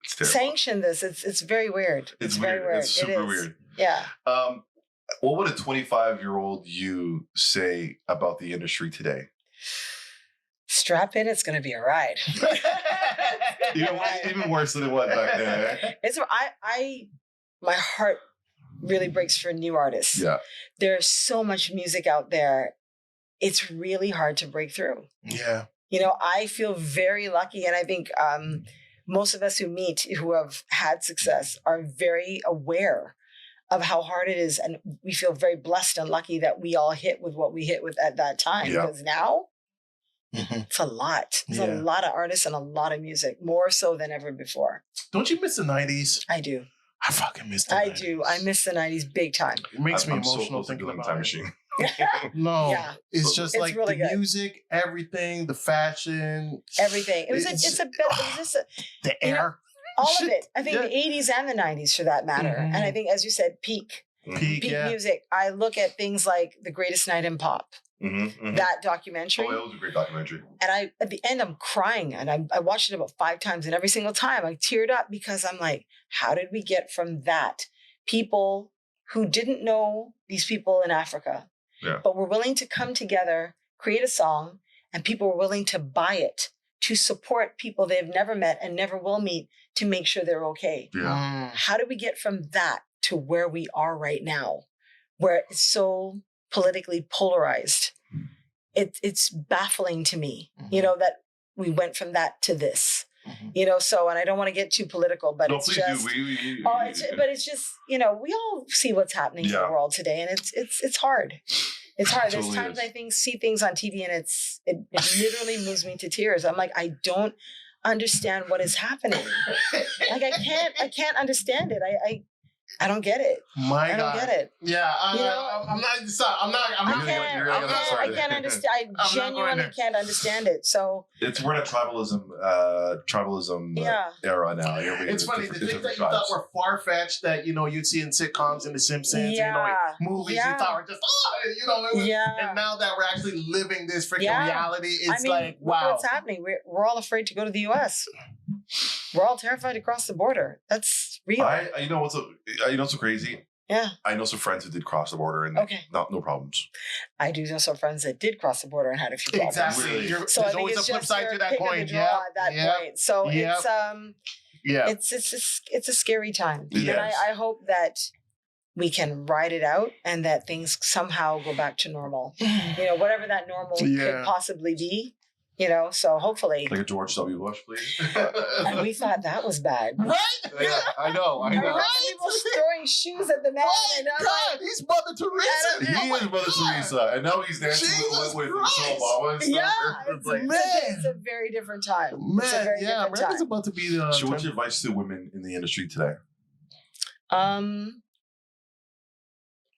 sanctioned this? It's very weird. It's very weird. It's super weird. Yeah. What would a 25-year-old you say about the industry today? Strap in, it's going to be a ride. Even worse than it was back then. My heart really breaks for new artists. Yeah. There's so much music out there. It's really hard to break through. Yeah. I feel very lucky. And I think most of us who have had success are very aware of how hard it is. And we feel very blessed and lucky that we all hit with what we hit with at that time. Yeah. Because now it's a lot. It's a lot of artists and a lot of music, more so than ever before. Don't you miss the 90s? I do. I fucking miss the 90s. I do. I miss the 90s big time. It makes me emotional thinking about time machine. No, it's just it's like really the music, everything, the fashion, everything. The air, all of it. I think the 80s and the 90s, for that matter. And I think, as you said, peak music. I look at things like The Greatest Night in Pop. That documentary. Oh, it was a great documentary. And at the end, I'm crying, and I watched it about 5 times, and every single time I teared up because I'm like, how did we get from that? People who didn't know these people in Africa, but were willing to come together, create a song, and people were willing to buy it to support people they've never met and never will meet to make sure they're okay. Yeah. How do we get from that to where we are right now, where it's so politically polarized? It's baffling to me, that we went from that to this, so, and I don't want to get too political, but it's just, but it's just, we all see what's happening in the world today, and it's hard. It's hard. There's times I see things on TV and it literally moves me to tears. I'm like, I don't understand what is happening. Like, I can't understand it. I don't get it. I don't get it. Yeah, I can't understand. I genuinely can't understand it. So we're in a tribalism era now. It's funny, the things that you thought were far-fetched that you'd see in sitcoms and The Simpsons, movies you thought were just and now that we're actually living this freaking reality, it's like, wow, look what's happening. We're all afraid to go to the US. We're all terrified to cross the border. That's real. What's so crazy? Yeah. I know some friends who did cross the border and no problems. I do know some friends that did cross the border and had a few problems. Exactly. Really? So there's always a flip side to that point. Point. So it's a scary time. Yes. And I hope that we can ride it out and that things somehow go back to normal. Whatever that normal could possibly be. So hopefully. Like a George W. Bush, please. And we thought that was bad. Right? Yeah, I know. I remember people throwing shoes at the man. And I'm God, he's Mother Teresa. He is Mother Teresa, and now he's dancing with Michelle Obama and stuff. Yeah, it's a very different time. Man, America's about to be the. So, what's your advice to women in the industry today?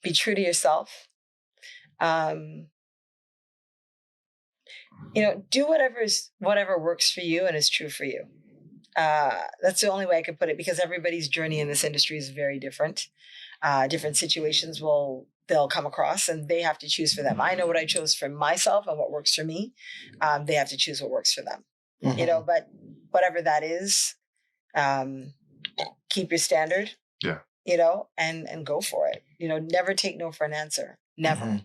Be true to yourself. Do whatever works for you and is true for you. That's the only way I could put it, because everybody's journey in this industry is very different. Different situations they'll come across, and they have to choose for them. I know what I chose for myself and what works for me. They have to choose what works for them. Mm-hmm. But whatever that is, keep your standard. Yeah. And go for it. Never take no for an answer. Never. Mm-hmm.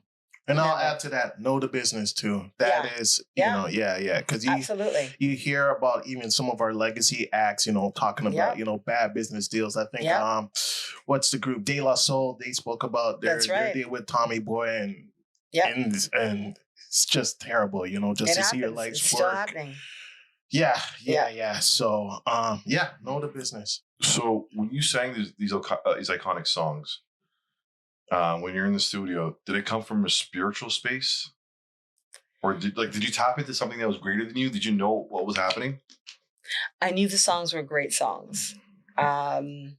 And I'll add to that, know the business too. That is, because absolutely, you hear about even some of our legacy acts, talking about, bad business deals. I think, what's the group? De La Soul, they spoke about their deal with Tommy Boy, and it's just terrible, just to see your legs it's work. Still happening. Yeah. So, know the business. So when you sang these iconic songs, when you're in the studio, did it come from a spiritual space, or did you tap into something that was greater than you? Did you know what was happening? I knew the songs were great songs, and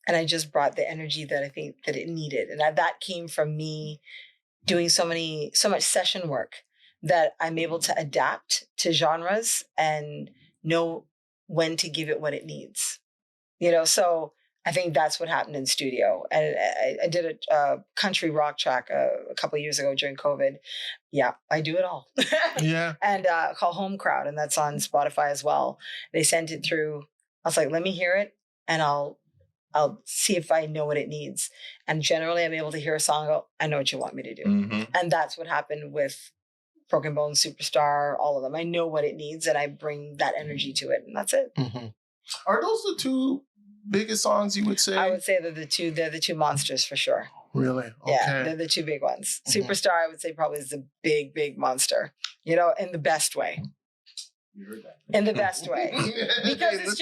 I just brought the energy that I think that it needed, and that came from me doing so much session work that I'm able to adapt to genres and know when to give it what it needs. So I think that's what happened in studio. And I did a country rock track a couple of years ago during COVID. Yeah, I do it all. Yeah. And called Home Crowd, and that's on Spotify as well. They sent it through. I was like, let me hear it, and I'll see if I know what it needs. And generally, I'm able to hear a song and go, I know what you want me to do. Mm-hmm. And that's what happened with Broken Bones, Superstar, all of them. I know what it needs, and I bring that energy to it, and that's it. Mm-hmm. Are those the two biggest songs you would say? I would say they're the two monsters for sure. Really? Okay. Yeah, they're the two big ones. Mm-hmm. Superstar, I would say, probably is the big monster, in the best way. You heard that. In the best way. Because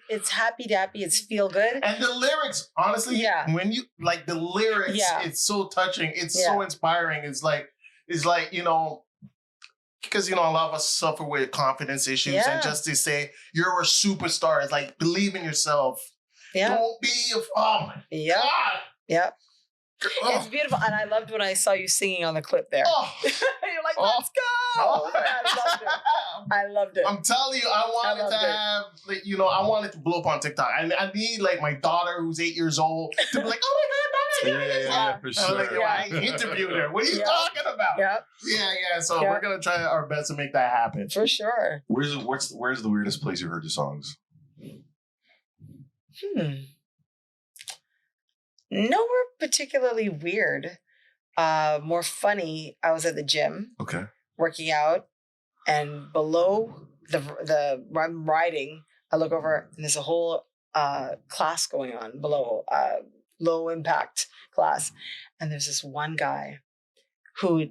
it's happy dappy, it's feel good. And the lyrics, honestly, when you like the lyrics, it's so touching, it's so inspiring. It's like, because, a lot of us suffer with confidence issues, and just to say you're a superstar, it's like, believe in yourself. Yeah. Don't be God. Yeah. It's beautiful. And I loved when I saw you singing on the clip there. Oh. You're like, let's go. Oh. I loved it. I'm telling you, I wanted to have, I wanted to blow up on TikTok. I need my daughter who's 8 years old to be like, oh my God, yeah, for sure. I interviewed her. What are you talking about? Yep. Yeah. So we're going to try our best to make that happen. For sure. Where's the weirdest place you heard the songs? Nowhere particularly weird. More funny, I was at the gym. Okay. Working out, and below the I'm riding, I look over and there's a whole class going on below, low impact class. And there's this one guy who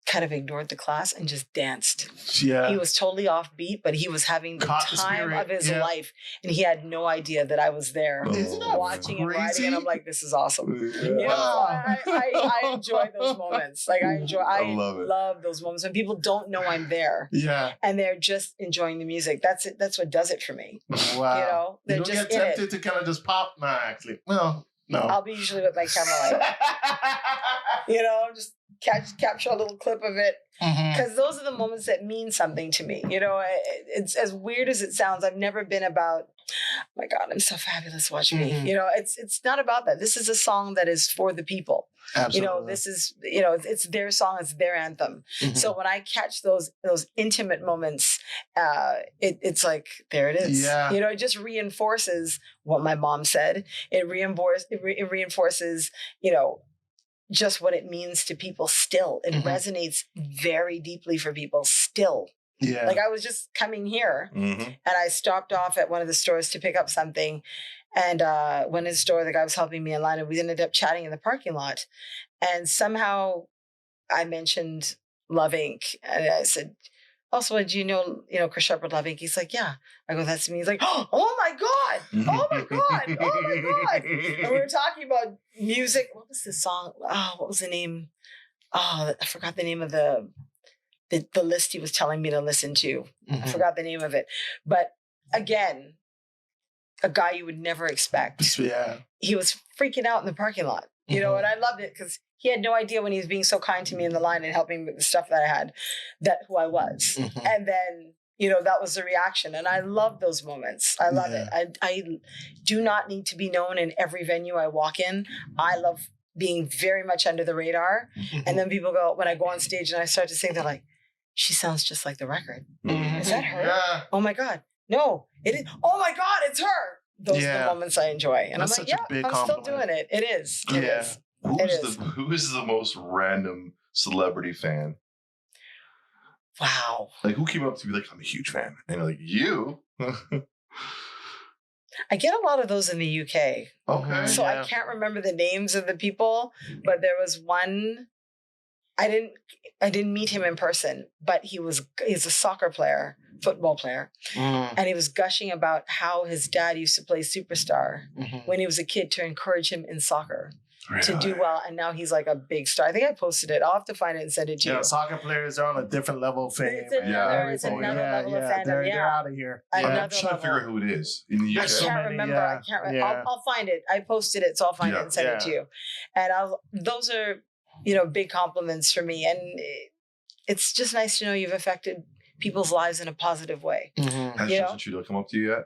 kind of ignored the class and just danced. Yeah. He was totally offbeat, but he was having the time of his life. And he had no idea that I was there watching and riding. And I'm like, this is awesome. I enjoy those moments. I love those moments when people don't know I'm there. Yeah. And they're just enjoying the music. That's it. That's what does it for me. Wow. They're you don't just get tempted to kind of just pop. Nah, actually. Well, no. I'll be usually with my camera just capture a little clip of it, because those are the moments that mean something to me. It's as weird as it sounds. I've never been about, oh my God, I'm so fabulous, watch me. It's not about that. This is a song that is for the people. Absolutely. This is, it's their song, it's their anthem. So when I catch those intimate moments, it's like, there it is. Yeah. It just reinforces what my mom said. It reinforces, just what it means to people still. It resonates very deeply for people still. Yeah. Like I was just coming here and I stopped off at one of the stores to pick up something. And went in the store, the guy was helping me in line, and we ended up chatting in the parking lot. And somehow I mentioned Love Inc. And I said, also, do you know Chris Shepard, Love Inc.? He's like, yeah. I go, that's me. He's like, oh my God. Oh my God. Oh my God. And we were talking about music. What was the song? Oh, what was the name? Oh, I forgot the name of the list he was telling me to listen to. I forgot the name of it. But again, a guy you would never expect. Yeah. He was freaking out in the parking lot, you know, and I loved it because he had no idea when he was being so kind to me in the line and helping me with the stuff that I had, that who I was. And then, that was the reaction. And I love those moments. I love it. I do not need to be known in every venue I walk in. I love being very much under the radar. And then people go, when I go on stage and I start to sing, they're like, she sounds just like the record. Is that her? Yeah. Oh my God. No, it is. Oh my God, it's her. Those are the moments I enjoy. And That's I'm like, such a big I'm compliment. still doing it. It is. It is. Who is the most random celebrity fan? Wow. Like, who came up to be like, I'm a huge fan? And you're like, you? I get a lot of those in the UK. Okay. So I can't remember the names of the people, but there was one. I didn't meet him in person, but he's a soccer player, football player. And he was gushing about how his dad used to play Superstar when he was a kid to encourage him in soccer. Really? To do well, and now he's like a big star. I think I posted it. I'll have to find it and send it to you. Soccer players are on a different level of fame. It's another level of fandom. They're out of here. I'm trying to figure out who it is in the UK. I can't remember. I can't remember. I'll find it. I posted it, so I'll find it and send it to you. And those are, big compliments for me. And it's just nice to know you've affected people's lives in a positive way. Has Justin Trudeau come up to you yet?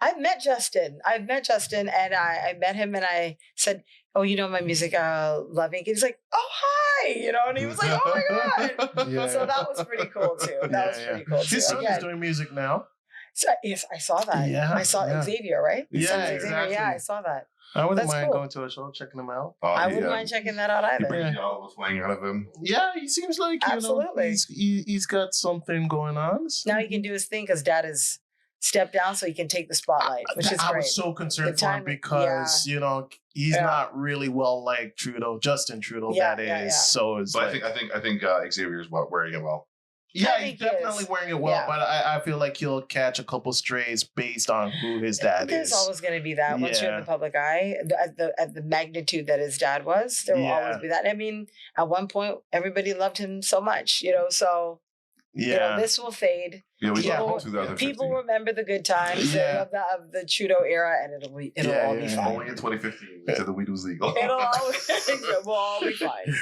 I've met Justin, and I met him and I said, oh, my music, Loving. He's like, oh, hi, and he was like, oh my God. So that was pretty cool too. His son is doing music now. So, yes, I saw that. Yeah, I saw Xavier, right? Yeah, exactly. Yeah, I saw that. I wouldn't mind going to a show, checking him out. I wouldn't mind checking that out either. Pretty jealous playing out of him. Yeah, he seems like he's got something going on. So. Now he can do his thing because Dad is stepped down, so he can take the spotlight, which is great. I was so concerned for him because he's not really well like Justin Trudeau. So it's. But I think Xavier's wearing it well. Yeah, he's definitely wearing it well, but I feel like he'll catch a couple strays based on who his dad is. There's always going to be that once you're in the public eye, at the magnitude that his dad was. There will always be that. I mean, at one point, everybody loved him so much, so. This will fade. Yeah, we talked about 2015. People remember the good times of the Trudeau era, and it'll all be fine. Only in 2015, we said the weed was legal. We'll all be fine.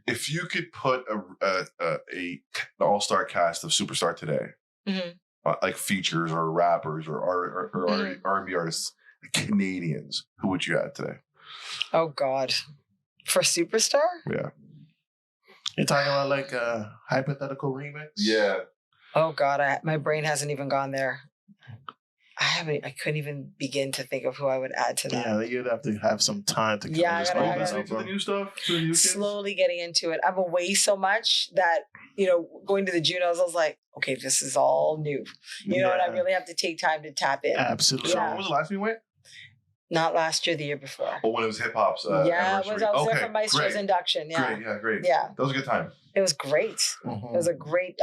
If you could put an all-star cast of Superstar today, like features or rappers or R&B artists, Canadians, who would you add today? Oh God, for Superstar? Yeah. You're talking about like a hypothetical remix? Yeah. Oh God, my brain hasn't even gone there. I couldn't even begin to think of who I would add to that. Yeah, you'd have to have some time to into the new stuff. Slowly getting into it. I'm away so much that, going to the Junos, I was like, okay, this is all new. And I really have to take time to tap in. Absolutely. So when was the last time you went? Not last year, the year before. Oh, when it was hip hop's I was there for Maestro's induction. Yeah. Great. Yeah. That was a good time. It was great. It was a great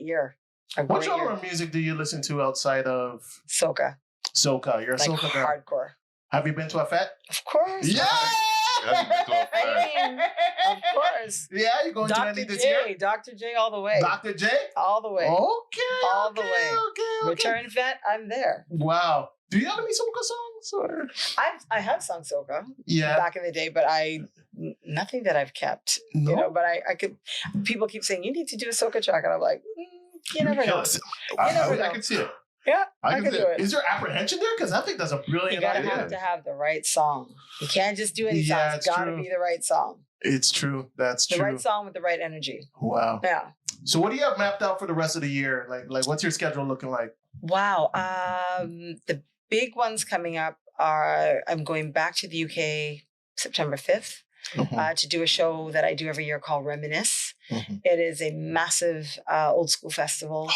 year. What genre of music do you listen to outside of soca? Soca, you're a like soca girl. Hardcore. Have you been to a fete? Of course. Yeah. Of course. Yeah, you going to any this year? Dr. J all the way. Dr. J? All the way. Okay. All the way. Okay. Return vet, I'm there. Wow. Do you have any soca songs? Or? I have sung soca back in the day, but nothing that I've kept. No. But I could. People keep saying you need to do a soca track, and I'm like, you never know. I can see it. Yeah, I can do it. Is there apprehension there? Because I think that's a brilliant idea. You have to have the right song. You can't just do any song. It's got to be the right song. It's true. That's true. The right song with the right energy. Wow. Yeah. So what do you have mapped out for the rest of the year? Like what's your schedule looking like? Wow. The big ones coming up are I'm going back to the UK September 5th. To do a show that I do every year called Reminisce. It is a massive old school festival.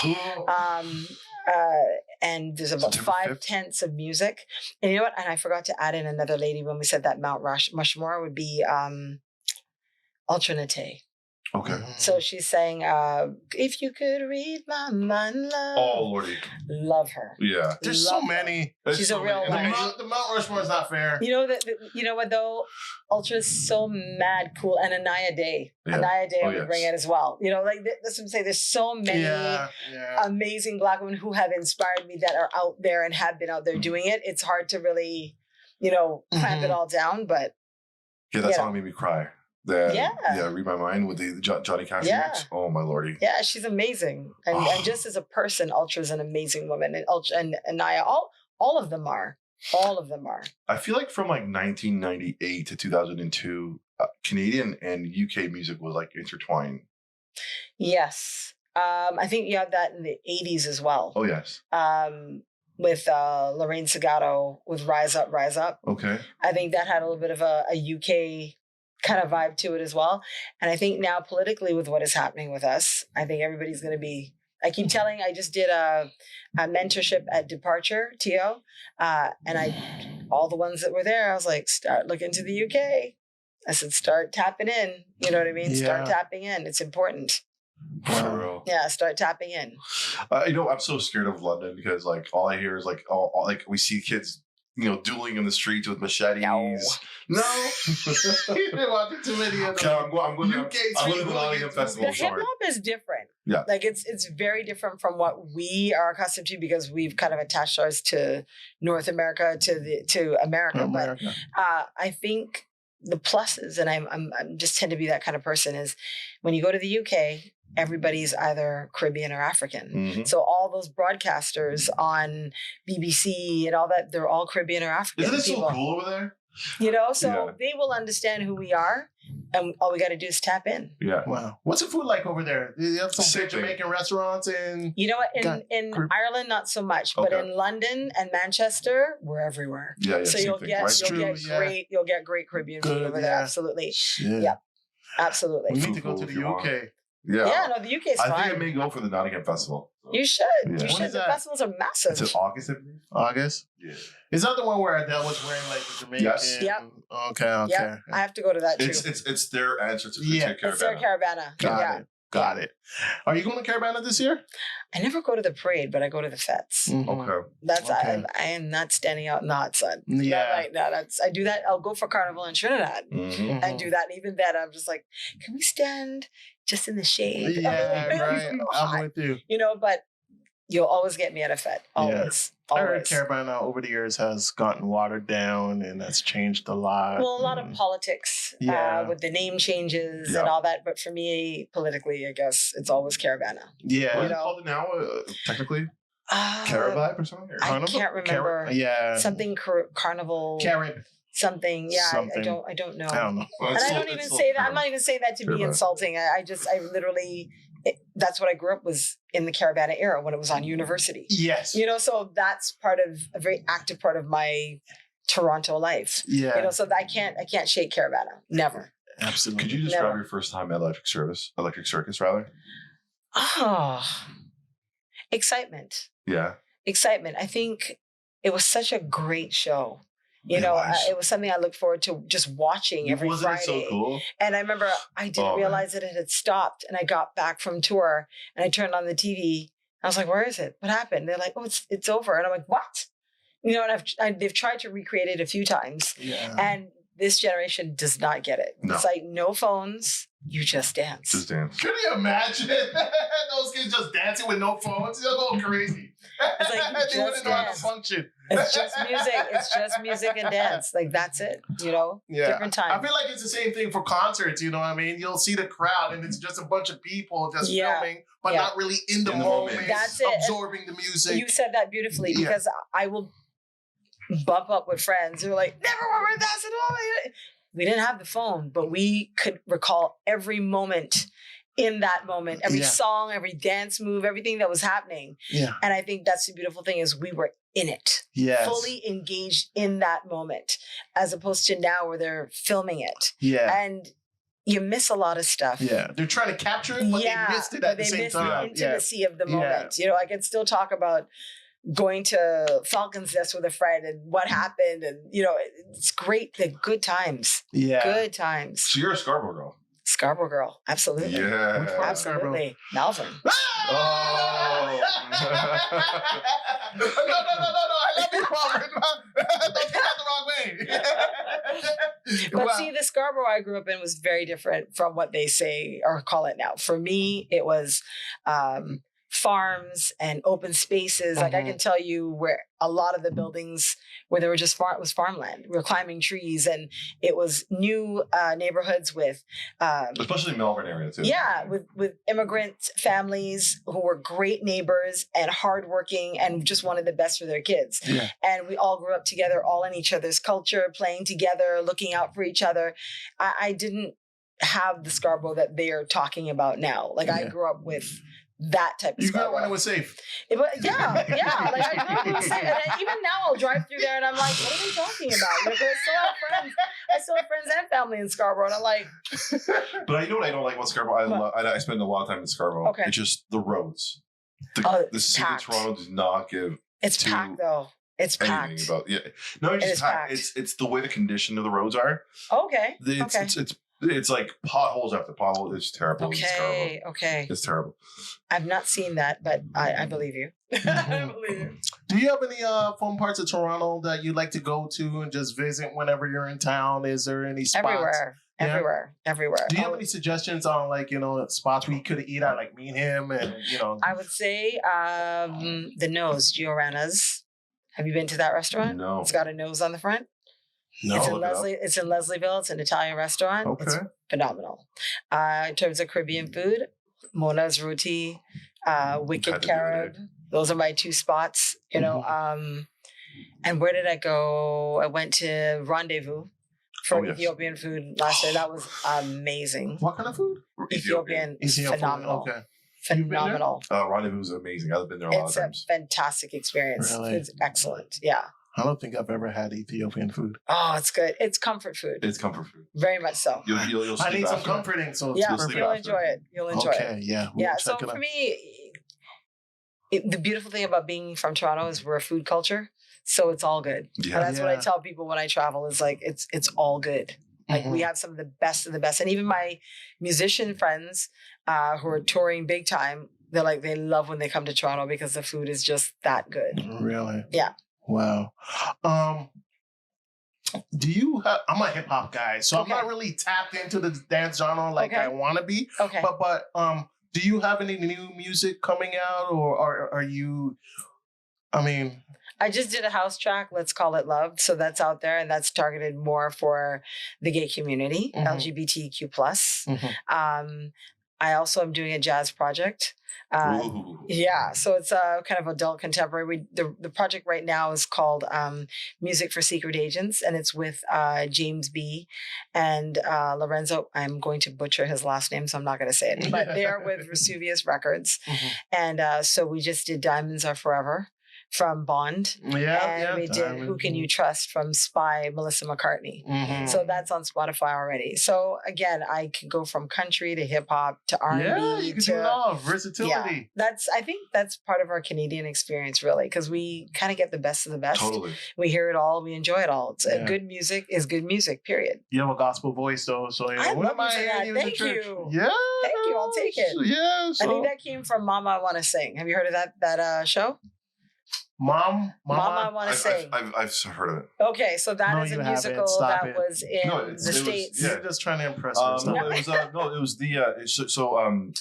And there's about 5 tents of music. And you know what? And I forgot to add in another lady when we said that Mount Rushmore would be Alternate. Okay. So she's saying, if you could read my mind, love. Oh, Lordy. Love her. Yeah. There's Love so her. many. She's a real The one. Mount Rushmore is not fair. You know that. You know what though? Ultra's so mad cool, and Anaya Day. Yeah. Anaya Day Oh, would yes. bring it as well. You know, like that's what I'm saying. There's so many Yeah. amazing Black women who have inspired me that are out there and have been out there doing it. It's hard to really, clamp it all down, but Yeah, that song made me cry. Yeah. Read My Mind with the Johnny Cash Yeah. lyrics. Oh, my Lordy. yeah, she's amazing. And just as a person, Ultra's an amazing woman, and Ultra and Anaya, all of them are. All of them are. I feel like from like 1998 to 2002, Canadian and UK music was like intertwined. Yes. I think you have that in the 80s as well. Oh, yes. With Lorraine Segato with Rise Up, Rise Up. Okay. I think that had a little bit of a UK kind of vibe to it as well. And I think now politically with what is happening with us, I think everybody's going to be, I keep telling, I just did a mentorship at Departure, TO. And all the ones that were there, I was like, start looking to the UK. I said, start tapping in. You know what I mean? Yeah. Start tapping in. It's important. For real. Yeah, start tapping in. I'm so scared of London because like all I hear is like all like we see kids, dueling in the streets with machetes. No. You've been watching too many of Okay, them. I'm going UK to the Nottingham Festival. The hip hop is different. Yeah. Like it's very different from what we are accustomed to because we've kind of attached ours to North America, to America. But I think the pluses, and I'm just tend to be that kind of person, is when you go to the UK, everybody's either Caribbean or African. Mm-hmm. So all those broadcasters on BBC and all that, they're all Caribbean or African. Isn't it people. so cool over there? So they will understand who we are, and all we got to do is tap in. Yeah. Wow. What's the food like over there? Do you have some Same big Jamaican restaurants and You know what? In Ireland, not so much, but in London and Manchester, we're everywhere. Yeah. So same you'll thing, get right? you'll get great Caribbean food over there. Absolutely. Yeah. Absolutely. We need to go to the UK. Yeah. No, the UK is fine. I think I may go for the Nottingham Festival. You should. Yeah. You When should. is The that? festivals are massive. It's in August, I believe. August? Yeah. Is that the one where Adele was wearing like the Jamaican? Yes. Yep. Okay. Yeah, I have to go to that too. It's their answer to It's their Caravana. Got it. Are you going to Caravana this year? I never go to the parade, but I go to the fetes. Okay. That's Okay. I am not standing out in the hot sun. Yeah. Not right now. I do that. I'll go for Carnival in Trinidad Mm-hmm. and do that. And even then, I'm just like, can we stand just in the shade? Yeah, It's right. hot. I'm with you. But you'll always get me at a fete. Always. I heard Always. Caravana over the years has gotten watered down and that's changed a lot. Well, a lot of politics with the name changes and all that. But for me, politically, I guess it's always Caravana. Yeah. What is it called now, technically? Uh, Caravibe or something? I can't remember. Something Carnival. Carib. Something. Yeah. Something. I don't know. I don't know. Well, And I don't even say that. I'm not even saying that to be Caravana. insulting. I literally, that's what I grew up was in the Caravana era when it was on university. Yes. So that's part of a very active part of my Toronto life. Yeah. So I can't shake Caravana. Never. Absolutely. Could you describe Never. your first time at Electric Circus, rather? Oh, excitement. Yeah. Excitement. I think it was such a great show. It was something I looked forward to just watching every Wasn't Friday. it so cool? And I remember I didn't realize that it had stopped. And I got back from tour and I turned on the TV. I was like, where is it? What happened? They're like, oh, it's over. And I'm like, what? And they've tried to recreate it a few times. Yeah. And this generation does not get it. No. It's like no phones. You just dance. Just dance. Can you imagine those kids just dancing with no phones? They're going crazy. It's like they wouldn't know how to dance. function. It's just music. It's just music and dance. Like that's it. Yeah. Different time. I feel like it's the same thing for concerts. You know what I mean? You'll see the crowd and it's just a bunch of people just filming, but not really in the moment. That's it. Absorbing the music. You said that beautifully because I will bump up with friends who are like, never were dancing. We didn't have the phone, but we could recall every moment in that moment, every song, every dance move, everything that was happening. Yeah. And I think that's the beautiful thing is we were in it, fully engaged in that moment, as opposed to now where they're filming it. Yeah. And you miss a lot of stuff. Yeah. They're trying to capture it, but they missed it at the same time. The intimacy of the moment. I can still talk about going to Falcons Nest with a friend and what happened. And, it's great. The good times. Yeah. Good times. So you're a Scarborough girl. Scarborough girl. Absolutely. Yeah. Which part of Scarborough? Absolutely. Melvin. Oh. No. I love you, Robert. Don't take that the wrong way. But Wow. see, the Scarborough I grew up in was very different from what they say or call it now. For me, it was farms and open spaces. Like I can tell you where a lot of the buildings where there were just it was farmland. We were climbing trees, and it was new neighborhoods with Especially Melbourne area too. yeah, with immigrant families who were great neighbors and hardworking and just wanted the best for their kids. Yeah. And we all grew up together, all in each other's culture, playing together, looking out for each other. I didn't have the Scarborough that they're talking about now. Like I grew up with that type of You grew up Scarborough. when it was safe. Yeah. Like I grew up in the city, and even now I'll drive through there and I'm like, what are they talking about? Like, I still have friends and family in Scarborough, and I'm like, But you know what I don't like about Scarborough? I spend a lot of time in Scarborough. Okay. It's just the roads. Oh, The city of packed. Toronto does not give it's to packed though. It's anything packed. about No, it's It just is packed. packed. It's the way the condition of the roads are. Okay. It's like potholes after potholes. It's terrible. in Scarborough. Okay. It's terrible. I've not seen that, but I believe you. I believe you. Do you have any fun parts of Toronto that you like to go to and just visit whenever you're in town? Is there any spots? Everywhere. Do you have any suggestions on spots where you could eat at, like Meet Him and I would say the Nose, Giorana's. Have you been to that restaurant? No. It's got a nose on the front. No. It's in look it up. It's in Leslieville. It's an Italian restaurant. Okay. It's phenomenal. In terms of Caribbean food, Mona's Roti, Wicked Had to do it, Carib. Those are my two spots. And where did I go? I went to Rendezvous for yes. Ethiopian food last year. That was amazing. What kind of food? Ethiopian is phenomenal. Okay. Phenomenal. Rendezvous is amazing. I've been there a lot It's of a times. fantastic experience. Really? It's excellent. Yeah. I don't think I've ever had Ethiopian food. Oh, it's good. It's comfort food. It's comfort food. Very much so. You'll I sleep need some after. comforting, so Yeah, You'll sleep you'll after. enjoy it. You'll enjoy it. okay, yeah. We'll Yeah. check So it for out. me, the beautiful thing about being from Toronto is we're a food culture. So it's all good. Yeah. And that's what I Yeah. tell people when I travel is like, it's all good. Like we have some of the best of the best. And even my musician friends who are touring big time, they're like, they love when they come to Toronto because the food is just that good. Really? Yeah. Wow. Do you have? I'm a hip hop guy, so Okay. I'm not really tapped into the dance genre like Okay. I want to be. Okay. But do you have any new music coming out, or are you? I mean, I just did a house track, Let's Call It Love. So that's out there and that's targeted more for the gay community, Mhm. LGBTQ plus. Mhm. I also am doing a jazz project. Ooh. Yeah, so it's a kind of adult contemporary. The project right now is called Music for Secret Agents, and it's with James B. and Lorenzo. I'm going to butcher his last name, so I'm not going to say it. But they're with Vesuvius Records, and so we just did Diamonds Are Forever from Bond, and we did Who Can You Trust from Spy, Melissa McCartney. Mhm. So that's on Spotify already. So again, I can go from country to hip hop to R&B. Yeah, you can do it all. Versatility. I think that's part of our Canadian experience, really, because we kind of get the best of the best. Totally. We hear it all. We enjoy it all. It's Yeah. good music is good music, period. You have a gospel voice, though, so I what love am I you for hearing that. you in the Thank church? you. Yeah. Thank you. I'll take it. Yeah. I think that came from Mama I Want to Sing. Have you heard of that show? Mama. Mama I Want to Sing. I've heard of it. Okay, so that No, is a you haven't. musical Stop that it. was in No, the it was- States. yeah. You're just trying to impress her. Stop No, it. it was the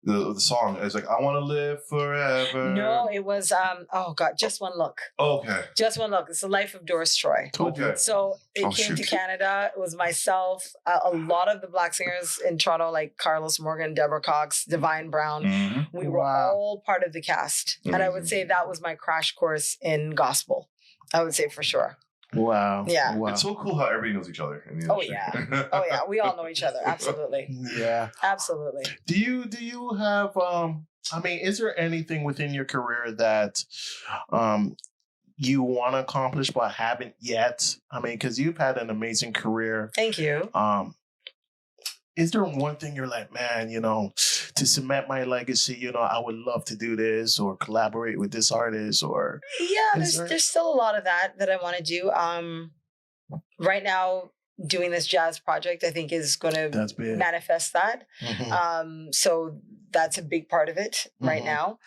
the song is like I want to live forever. No, it was oh god, Just One Look. Okay. Just One Look. It's the life of Doris Troy. Told you. Okay. So it Oh, came to shoot. Canada. It was myself, a lot of the Black singers in Toronto, like Carlos Morgan, Deborah Cox, Divine Brown. Mhm. We were Wow. all part of the cast. And I would Amazing. say that was my crash course in gospel. I would say for sure. Wow. Yeah. Wow. It's so cool how everybody knows each other in the Oh, industry. Oh yeah, we all know each other. Absolutely. Yeah. Absolutely. Do you have I mean, is there anything within your career that you want to accomplish but haven't yet? I mean, because you've had an amazing career. Thank you. Is there one thing you're like, man, to cement my legacy, I would love to do this or collaborate with this artist or Yeah, Is there- there's still a lot of that I want to do. Right now, doing this jazz project, I think, is going to manifest that. So that's a big part of it right now.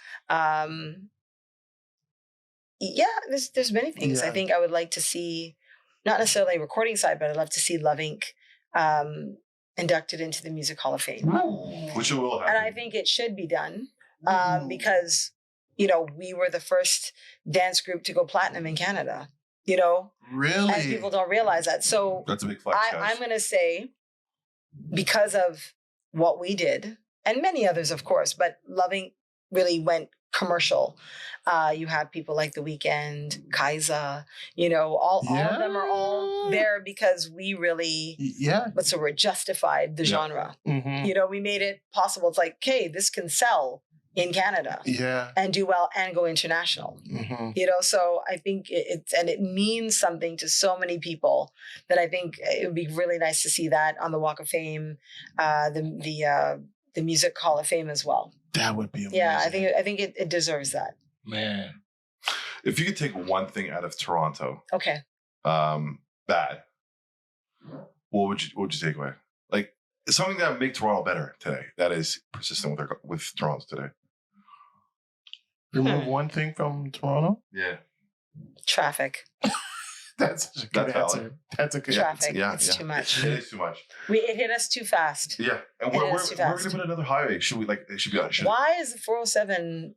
There's many things I think I would like to see, not necessarily recording side, but I'd love to see Love Inc. Inducted into the Music Hall of Fame. Which it will happen. And I think it should be done because, we were the first dance group to go platinum in Canada, Really? And people don't realize that. So that's a big flex, I'm going to say, because of what we did, and many others, of course, but Love Inc. really went commercial. You have people like The Weeknd, Kaiza, all of them are all there because we really, what's the word, justified the genre. We made it possible. It's like, okay, this can sell in Canada and do well and go international. So I think it means something to so many people that I think it would be really nice to see that on the Walk of Fame, the Music Hall of Fame as well. That would be amazing. Yeah, I think it deserves that. Man. If you could take one thing out of Toronto, bad, what would you take away? Like something that would make Toronto better today, that is persistent with Toronto today. Remove one thing from Toronto? Yeah. Traffic. That's a good answer. Valid. That's a good traffic. answer. It's too much. It is too much. It hit us too fast. Yeah. And we're going to put another highway. Why is the 407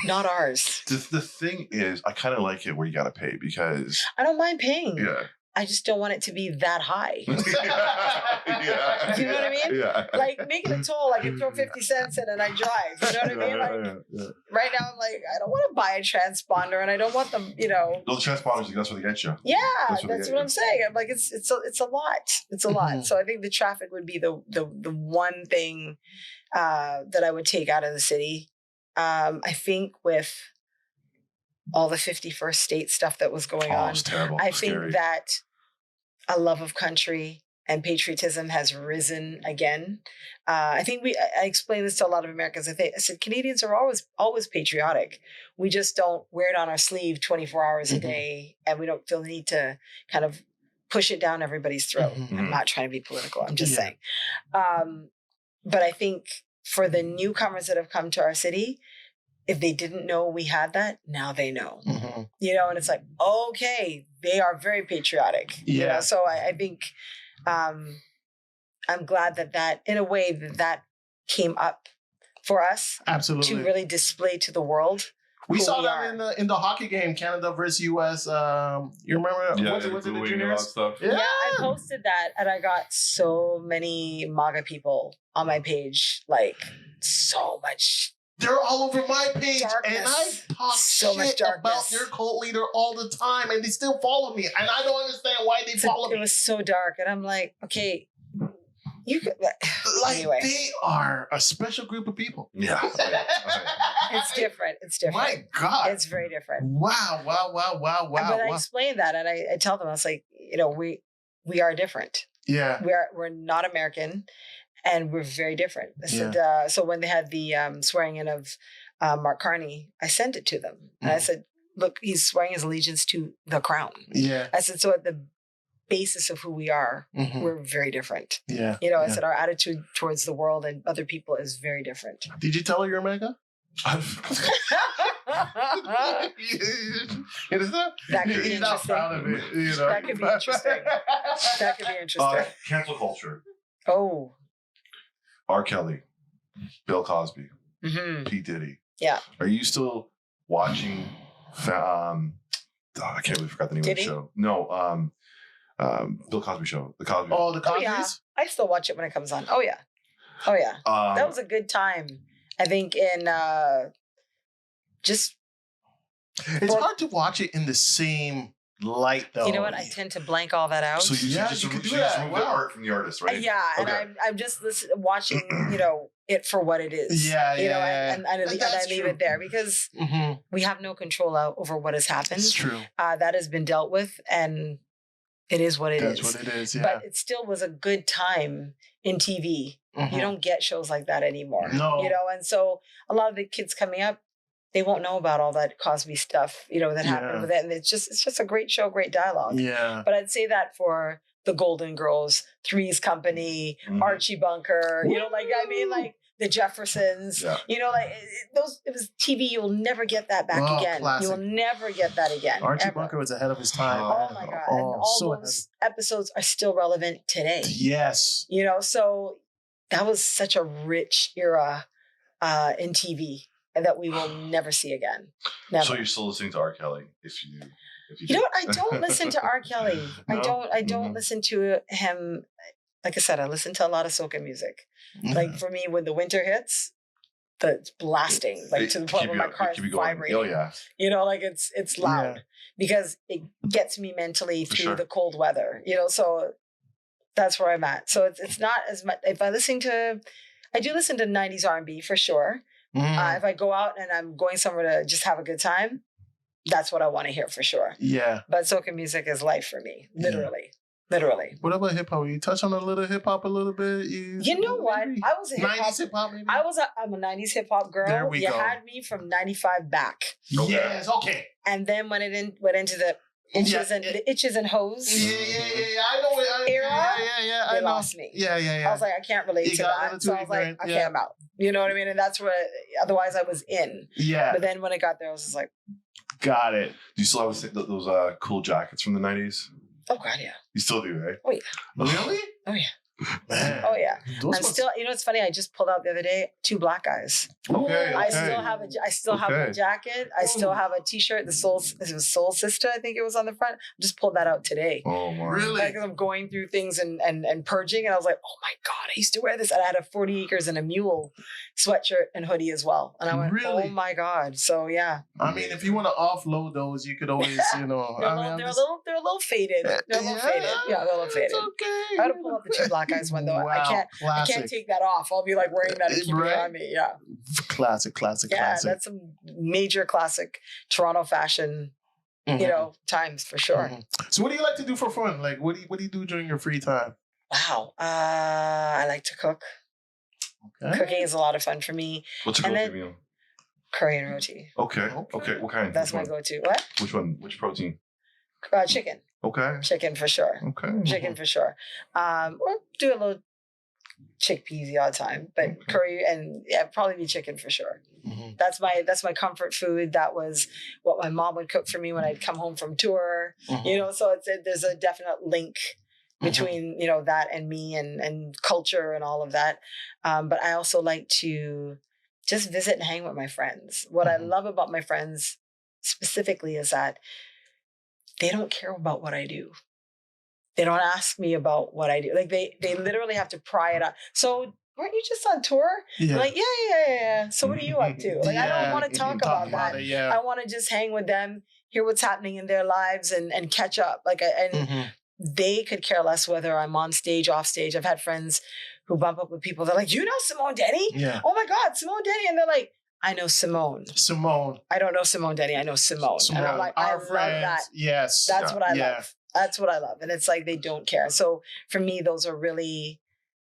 not ours? The thing is, I kind of like it where you got to pay because I don't mind paying. Yeah. I just don't want it to be that high. Yeah. Do you know what I mean? Yeah. Like making a toll, I can throw 50 cents in and I drive. You know what I mean? Right now I'm like, I don't want to buy a transponder and I don't want them, Those transponders, that's what they get you. Yeah, that's what I'm saying. I'm like, it's a lot. It's a lot. So I think the traffic would be the one thing that I would take out of the city. I think with all the 51st state stuff that was going on. It's terrible. I think that a love of country and patriotism has risen again. I think I explained this to a lot of Americans. I said Canadians are always patriotic. We just don't wear it on our sleeve 24 hours a day, and we don't feel the need to kind of push it down everybody's throat. I'm not trying to be political. I'm just saying. But I think for the newcomers that have come to our city, if they didn't know we had that, now they know. And it's like, okay, they are very patriotic. So I think I'm glad that in a way that came up for us. Absolutely. To really display to the world. We saw that in the hockey game, Canada versus US. You remember? Yeah, was it the juniors? Stuff. Yeah, I posted that and I got so many MAGA people on my page. Like so much. They're all over my page, darkness. And I talk so shit about their cult leader all the time, and they still follow me, and I don't understand why they follow me. It was so dark, and I'm like, okay, you could, anyway. They are a special group of people. Yeah, It's different. My God, it's very different. Wow. But I explained that, and I tell them, I was like, we are different. Yeah, we're not American. And we're very different. I said, so when they had the swearing in of Mark Carney, I sent it to them. And I said, look, he's swearing his allegiance to the crown. Yeah. I said, so at the basis of who we are, we're very different. Yeah. I said, our attitude towards the world and other people is very different. Did you tell her you're America? That could be interesting. Not proud of it, That could be interesting. Cancel culture. Oh. R. Kelly, Bill Cosby, P. Diddy. Yeah. Are you still watching? I can't believe I forgot the name of the show. No, Bill Cosby show. The Cosby. Oh, the Cosbys? Oh, yeah. I still watch it when it comes on. Oh yeah. That was a good time. I think in just. It's hard to watch it in the same light, though. You know what? I tend to blank all that out. So you just remove the art from the artist, right? Yeah, okay. And I'm just watching, it for what it is. Yeah. And I leave it there because we have no control over what has happened. It's true. That has been dealt with, and it is what it is. That's what it is. Yeah. But it still was a good time in TV. You don't get shows like that anymore. No. And so a lot of the kids coming up, they won't know about all that Cosby stuff, that happened with it. And it's just a great show, great dialogue. Yeah. But I'd say that for the Golden Girls, Three's Company, Archie Bunker, you know, like, I mean, like the Jeffersons, you know, like it was TV. You'll never get that back again. Classic. You will never get that again. Archie Bunker was ahead of his time. Oh my God. And all those episodes are still relevant today. Yes. You know, so that was such a rich era in TV that we will never see again. Never. So you're still listening to R. Kelly if you know what? I don't listen to R. Kelly. No? I don't listen to him. Like I said, I listen to a lot of soca music. Like for me, when the winter hits, it's blasting, like to the point where my car is vibrating. Oh yeah. You know, like it's loud because it gets me mentally through the cold weather. You know, so that's where I'm at. So it's not as much. If I do listen to 90s R&B for sure. If I go out and I'm going somewhere to just have a good time, that's what I want to hear for sure. Yeah. But soca music is life for me, literally. Literally. What about hip hop? You touch on a little hip hop a little bit. You know what? I was a hip hop. 90s hip hop, maybe. I'm a 90s hip hop girl. There we go. You had me from 95 back. Okay. Yes. Okay. And then when it went into the inches and the itches and hoes. Yeah. I know it. Era. Yeah. They lost me. Yeah. I was like, I can't relate to that. So I was like, okay, I'm out. You know what I mean? And that's where. Otherwise, I was in. Yeah. But then when it got there, I was just like, got it. Do you still have those cool jackets from the 90s? Oh God, yeah. You still do, right? Oh yeah. Really? Oh yeah. Man. Oh yeah. I'm still. You know, it's funny. I just pulled out the other day 2 black guys. Okay. I still have a jacket. I still have a T-shirt. It was Soul Sister. I think it was on the front. I just pulled that out today. Oh my. Really? Like I'm going through things and purging, and I was like, oh my God, I used to wear this. And I had a 40 acres and a mule sweatshirt and hoodie as well. And I went, really? Oh my God. So yeah. I mean, if you want to offload those, you could always, you know. they're a little faded. They're a little faded. Yeah, they're a little faded. Okay. I had to pull out the 2 black guys one though. Wow. I can't take that off. I'll be like wearing that and keeping it on me. Yeah. Classic. Yeah, that's some major classic Toronto fashion, you know, times for sure. So what do you like to do for fun? Like what do you do during your free time? Wow. I like to cook. Okay. Cooking is a lot of fun for me. What's your go-to meal? Curry and roti. Okay. What kind? That's my go-to. What? Which one? Which protein? Chicken. Okay. Chicken for sure. Okay. Chicken for sure. Or do a little chickpeas the odd time, but curry and probably be chicken for sure. That's my comfort food. That was what my mom would cook for me when I'd come home from tour. You know, so there's a definite link between you know that and me and culture and all of that. But I also like to just visit and hang with my friends. What I love about my friends specifically is that they don't care about what I do. They don't ask me about what I do. Like they literally have to pry it out. So weren't you just on tour? Yeah. Like, yeah. So what are you up to? Like, I don't want to talk about that. Yeah. I want to just hang with them, hear what's happening in their lives and catch up. Like, and they could care less whether I'm on stage, off stage. I've had friends who bump up with people. They're like, you know Simone Denny? Yeah. Oh my God, Simone Denny. And they're like, I know Simone. I don't know Simone Denny. I know Simone. And I'm like, I love that. Yes. That's what I love. That's what I love. And it's like they don't care. So for me, those are really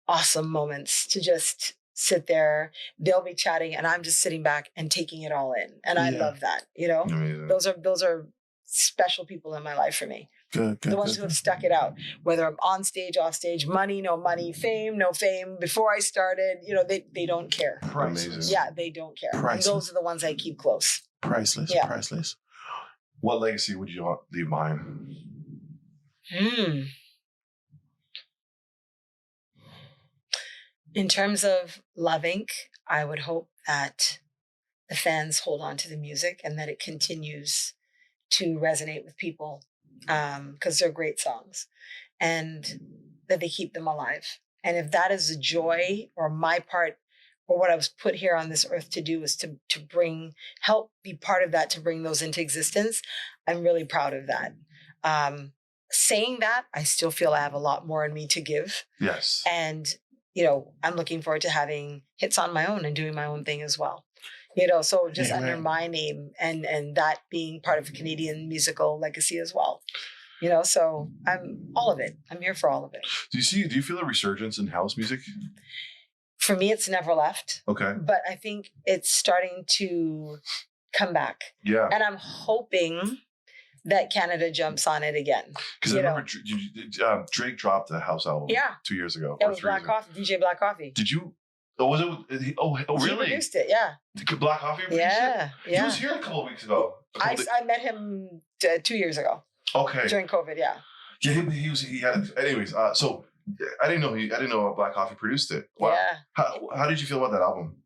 awesome moments to just sit there. They'll be chatting and I'm just sitting back and taking it all in. And I love that. You know, those are special people in my life for me. Good, the ones who have stuck it out, whether I'm on stage, off stage, money, no money, fame, no fame. Before I started, you know, they don't care. Priceless. Yeah, they don't care. And those are the ones I keep close. Priceless. Yeah. Priceless. What legacy would you leave behind? In terms of Love Inc., I would hope that the fans hold on to the music and that it continues to resonate with people because they're great songs and that they keep them alive. And if that is the joy or my part or what I was put here on this earth to do is to help be part of that, to bring those into existence, I'm really proud of that. Saying that, I still feel I have a lot more in me to give. Yes. And, you know, I'm looking forward to having hits on my own and doing my own thing as well. You know, so just under my name and that being part of a Canadian musical legacy as well. You know, so I'm all of it. I'm here for all of it. Do you feel a resurgence in house music? For me, it's never left. Okay. But I think it's starting to come back. Yeah. And I'm hoping that Canada jumps on it again. Because I remember Drake dropped a house album 2 years ago. It was Black Coffee, DJ Black Coffee. Did you? Oh, was it? Oh, really? He produced it, yeah. Black Coffee produced it? Yeah. He was here a couple of weeks ago. I met him 2 years ago. Okay. During COVID, yeah. Yeah, he had. Anyways, so I didn't know Black Coffee produced it. Wow. Yeah. How did you feel about that album?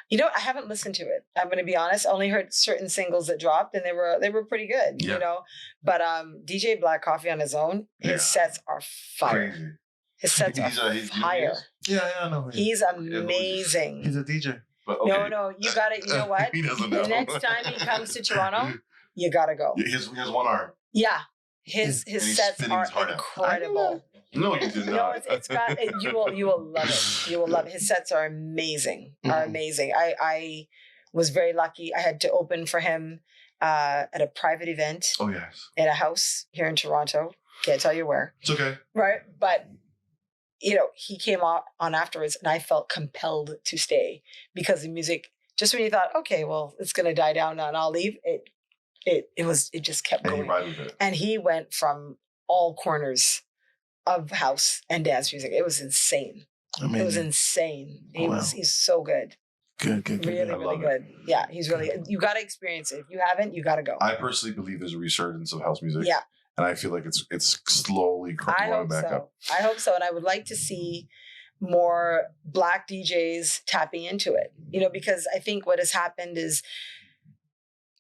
You know, I haven't listened to it. I'm going to be honest. I only heard certain singles that dropped, and they were pretty good. Yeah. You know, but DJ Black Coffee on his own, his sets are fire. Crazy. His sets are fire. Yeah, I know. He's amazing. He's a DJ. But, okay. No, you got it. You know what? He doesn't know. The next time he comes to Toronto, you got to go. He has one arm. Yeah, his sets are incredible. No, you did not. No, it's got. You will love it. You will love it. His sets are amazing. I was very lucky. I had to open for him at a private event. Oh yes. In a house here in Toronto. Can't tell you where. It's okay. Right, but he came on afterwards, and I felt compelled to stay because the music. Just when you thought, okay, well, it's gonna die down now, and I'll leave. It just kept going. And he went from all corners of house and dance music. It was insane. Amazing. It was insane. He's so good. Good. Really good. Yeah, he's really good. You got to experience it. If you haven't, you got to go. I personally believe there's a resurgence of house music. Yeah. And I feel like it's slowly going back up. I hope so. And I would like to see more Black DJs tapping into it. Because I think what has happened is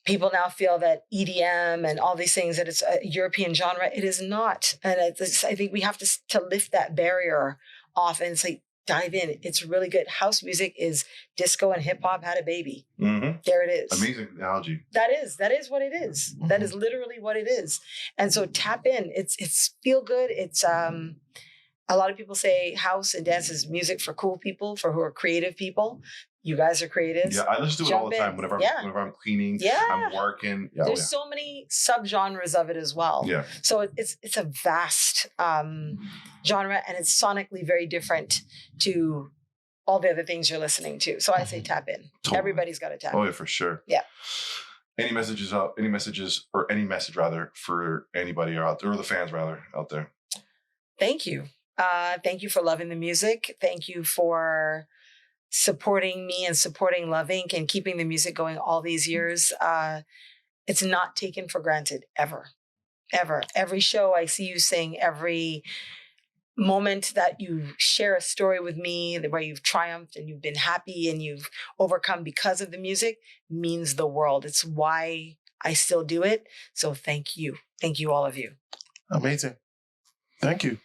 people now feel that EDM and all these things, that it's a European genre. It is not. And I think we have to lift that barrier off and say, dive in. It's really good. House music is disco and hip hop had a baby. Mm-hmm. There it is. Amazing analogy. That is what it is. Mm-hmm. That is literally what it is. And so tap in. It's feel good. It's a lot of people say house and dance is music for cool people, for who are creative people. You guys are creatives. Yeah, I listen to it all the time. Whenever I'm cleaning, I'm working. Yeah, There's so many subgenres of it as well. Yeah. So it's a vast genre, and it's sonically very different to all the other things you're listening to. So I say tap in. Totally. Everybody's got to tap in. Oh yeah, for sure. Yeah. Any message rather for anybody out there, or the fans rather out there? Thank you. Thank you for loving the music. Thank you for supporting me and supporting Love Inc. and keeping the music going all these years. It's not taken for granted ever. Every show I see you sing, every moment that you share a story with me where you've triumphed and you've been happy and you've overcome because of the music means the world. It's why I still do it. So thank you. Thank you, all of you. Amazing. Thank you.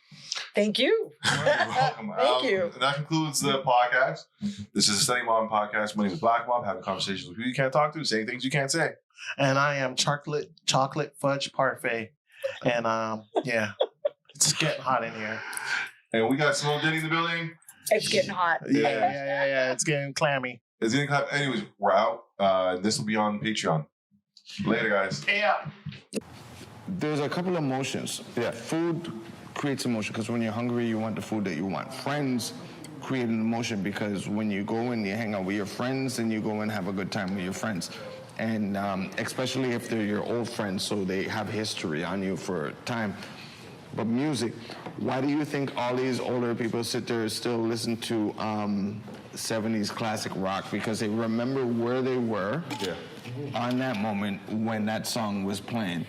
Thank you. All right, you're welcome. Thank you. And that concludes the podcast. This is a Study Mom podcast. My name is Black Mom, having conversations with who you can't talk to, saying things you can't say. And I am chocolate fudge parfait. And it's getting hot in here. And we got Simone Denny in the building. It's getting hot. Yeah. It's getting clammy. It's getting clammy. Anyways, we're out. This will be on Patreon. Later, guys. Yeah. There's a couple of emotions. Yeah. Food creates emotion because when you're hungry, you want the food that you want. Friends create an emotion because when you go and you hang out with your friends, and you go and have a good time with your friends. And especially if they're your old friends, so they have history on you for time. But music, why do you think all these older people sit there and still listen to 70s classic rock? Because they remember where they were on that moment when that song was playing.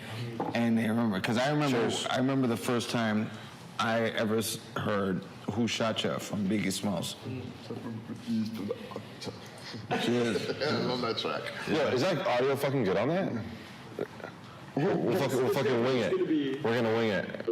And they remember, because I remember the first time I ever heard Who Shot Ya from Biggie Smalls. Cheers. I love that track. Yeah, is that audio fucking good on that? We'll fucking wing it. We're gonna wing it.